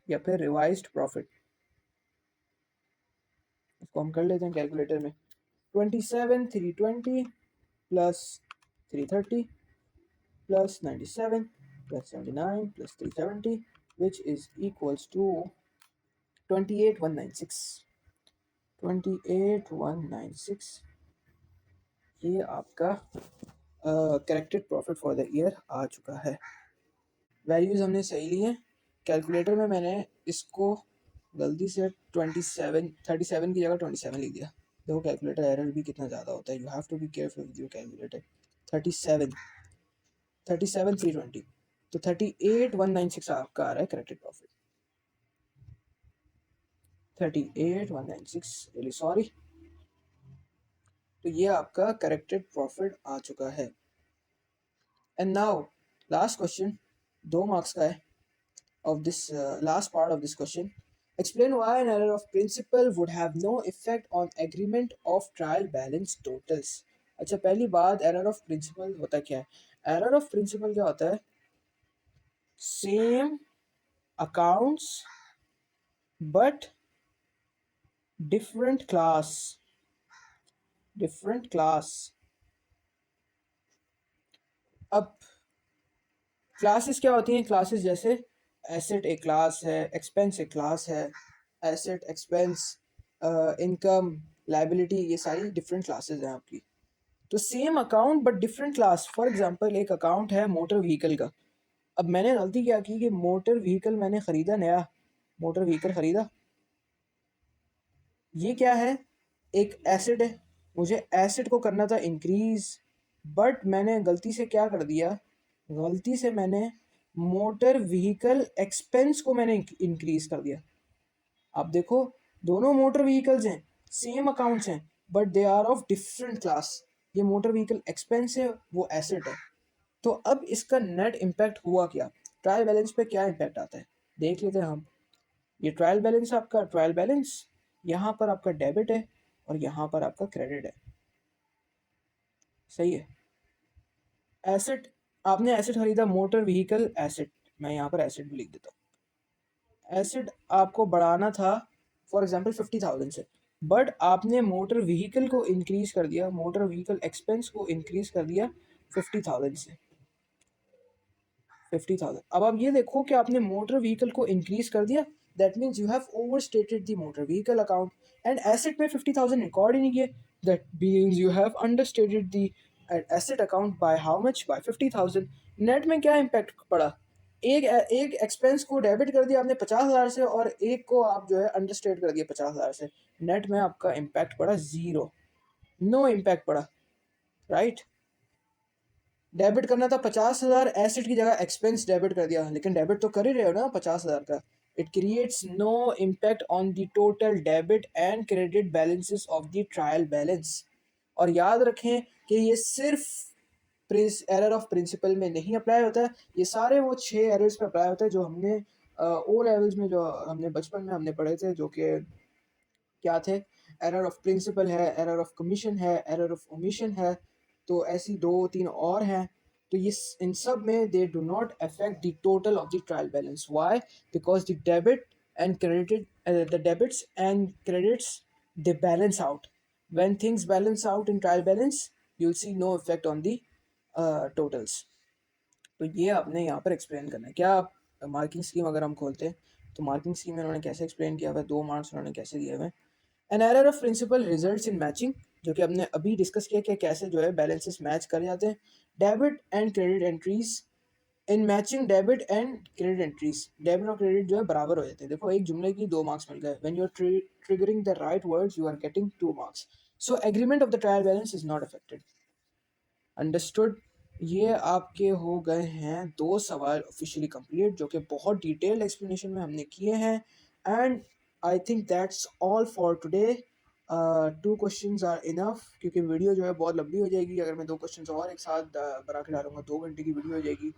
या फिर रिवाइज्ड प्रॉफिट। इसको हम कर लेते हैं कैलकुलेटर में। 27 320 plus 330 plus 97 plus 79 plus 370 which is equals to 28196। 28196 ये आपका corrected profit for the year आ चुका है। वैल्यूज़ हमने सही ली हैं। कैलकुलेटर में मैंने इसको गलती से 37 की जगह 27 लिख दिया। देखो कैलकुलेटर एरर भी कितना ज़्यादा होता है, you have to be careful with your calculator. 37 320, तो 38196 आपका आ रहा है करेक्टेड प्रॉफिट। 38196, really sorry. तो ये आपका करेक्टेड प्रॉफिट आ चुका है। And now last question, 2 marks का है of this last part of this question. Explain why an error of principle would have no effect on agreement of trial balance totals. अच्छा, पहली बात, एरर ऑफ प्रिंसिपल होता क्या है। एरर ऑफ प्रिंसिपल क्या होता है, same accounts but different class. Different class. अब क्लासेस क्या होती हैं, क्लासेस जैसे एसेट एक क्लास है, एक्सपेंस एक क्लास है। एसेट, एक्सपेंस, इनकम, लाइबिलिटी, ये सारी डिफरेंट क्लासेस हैं आपकी। तो same account but different class. For example एक अकाउंट है मोटर व्हीकल का, अब मैंने गलती क्या की कि मोटर व्हीकल मैंने ख़रीदा, नया मोटर व्हीकल ख़रीदा। ये क्या है, एक एसेट है, मुझे एसेट को करना था इंक्रीज़, बट मैंने गलती से क्या कर दिया, गलती से मैंने मोटर व्हीकल एक्सपेंस को मैंने इंक्रीज़ कर दिया। आप देखो, दोनों मोटर व्हीकल्स हैं, सेम अकाउंट्स हैं, but they are of different class. ये मोटर व्हीकल एक्सपेंस है, वो एसेट है। तो अब इसका नेट इम्पैक्ट हुआ क्या, ट्रायल बैलेंस पे क्या इम्पैक्ट आता है देख लेते हैं हम। ये ट्रायल बैलेंस, आपका ट्रायल बैलेंस यहाँ पर आपका डेबिट है और यहाँ पर आपका क्रेडिट है, सही है। एसेट, आपने एसेट खरीदा, मोटर व्हीकल एसेट, मैं यहाँ पर एसेट भी लिख देता हूँ। एसेट आपको बढ़ाना था फॉर एग्जांपल 50,000 से, बट आपने मोटर व्हीकल को इंक्रीज कर दिया, मोटर व्हीकल एक्सपेंस को इंक्रीज कर दिया 50,000 से, 50,000। अब आप ये देखो कि आपने मोटर व्हीकल को इंक्रीज कर दिया, that means you have overstated the motor vehicle account, and asset में 50,000 रिकॉर्ड ही नहीं किए, that means you have understated the asset account by how much, by 50,000। Net में क्या इम्पैक्ट पड़ा, एक एक एक्सपेंस को डेबिट कर दिया आपने 50,000 से, और एक को आप जो है अंडरस्टेट कर दिया 50,000 से। नेट में आपका इम्पैक्ट पड़ा जीरो, नो इम्पैक्ट पड़ा, राइट। डेबिट करना था 50,000, एसेट की जगह एक्सपेंस डेबिट कर दिया, लेकिन डेबिट तो कर ही रहे हो ना 50,000 का। It creates no impact on the total debit and credit balances of the trial balance. और याद रखें कि ये सिर्फ एरर ऑफ प्रिंसिपल में नहीं अप्लाई होता है, ये सारे वो 6 एरर्स पे अप्लाई होता है जो हमने ओ लेवल्स में, जो हमने बचपन में हमने पढ़े थे, जो कि क्या थे, एरर ऑफ प्रिंसिपल है, एरर ऑफ कमीशन है, एरर ऑफ ओमिशन है, तो ऐसी 2-3 और हैं। तो ये इन सब में they do not affect the total of the trial balance. Why? Because the debit and credit, the debits and credits, they balance out. When things balance out in trial balance, you will see no effect on the totals. तो ये आपने यहाँ पर एक्सप्लेन करना है। क्या मार्किंग स्कीम अगर हम खोलते हैं, तो मार्किंग स्कीम में उन्होंने कैसे एक्सप्लेन किया हुआ है, 2 मार्क्स उन्होंने कैसे दिए हुए हैं। An error of principle results in matching, जो कि हमने अभी डिस्कस किया कि कैसे जो है बैलेंसेस मैच कर जाते हैं। Debit and credit entries, in matching debit and credit entries, debit और क्रेडिट जो है बराबर हो जाते हैं। देखो, एक जुमले की 2 मार्क्स मिल गए। When you are triggering the right words, you are getting 2 marks. So agreement of the trial balance is not affected. Understood. ये आपके हो गए हैं 2 सवाल ऑफिशियली कंप्लीट, जो कि बहुत डिटेल्ड एक्सप्लेनेशन में हमने किए हैं। And I think that's all for today. 2 questions are enough, क्योंकि वीडियो जो है बहुत लंबी हो जाएगी। अगर मैं 2 क्वेश्चंस और एक साथ बना के डालूंगा, 2 घंटे की वीडियो हो जाएगी।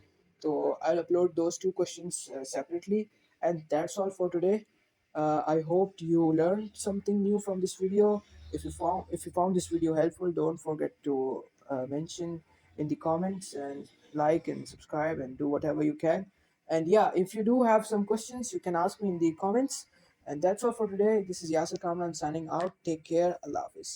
तो I will upload those 2 questions separately, and that's all for today. I hope you learned something new from this video. If you found this video helpful, don't forget to mention in the comments, and like and subscribe and do whatever you can. And yeah, if you do have some questions, you can ask me in the comments. And that's all for today. This is Yasir Kamran signing out. Take care. Allah Hafiz.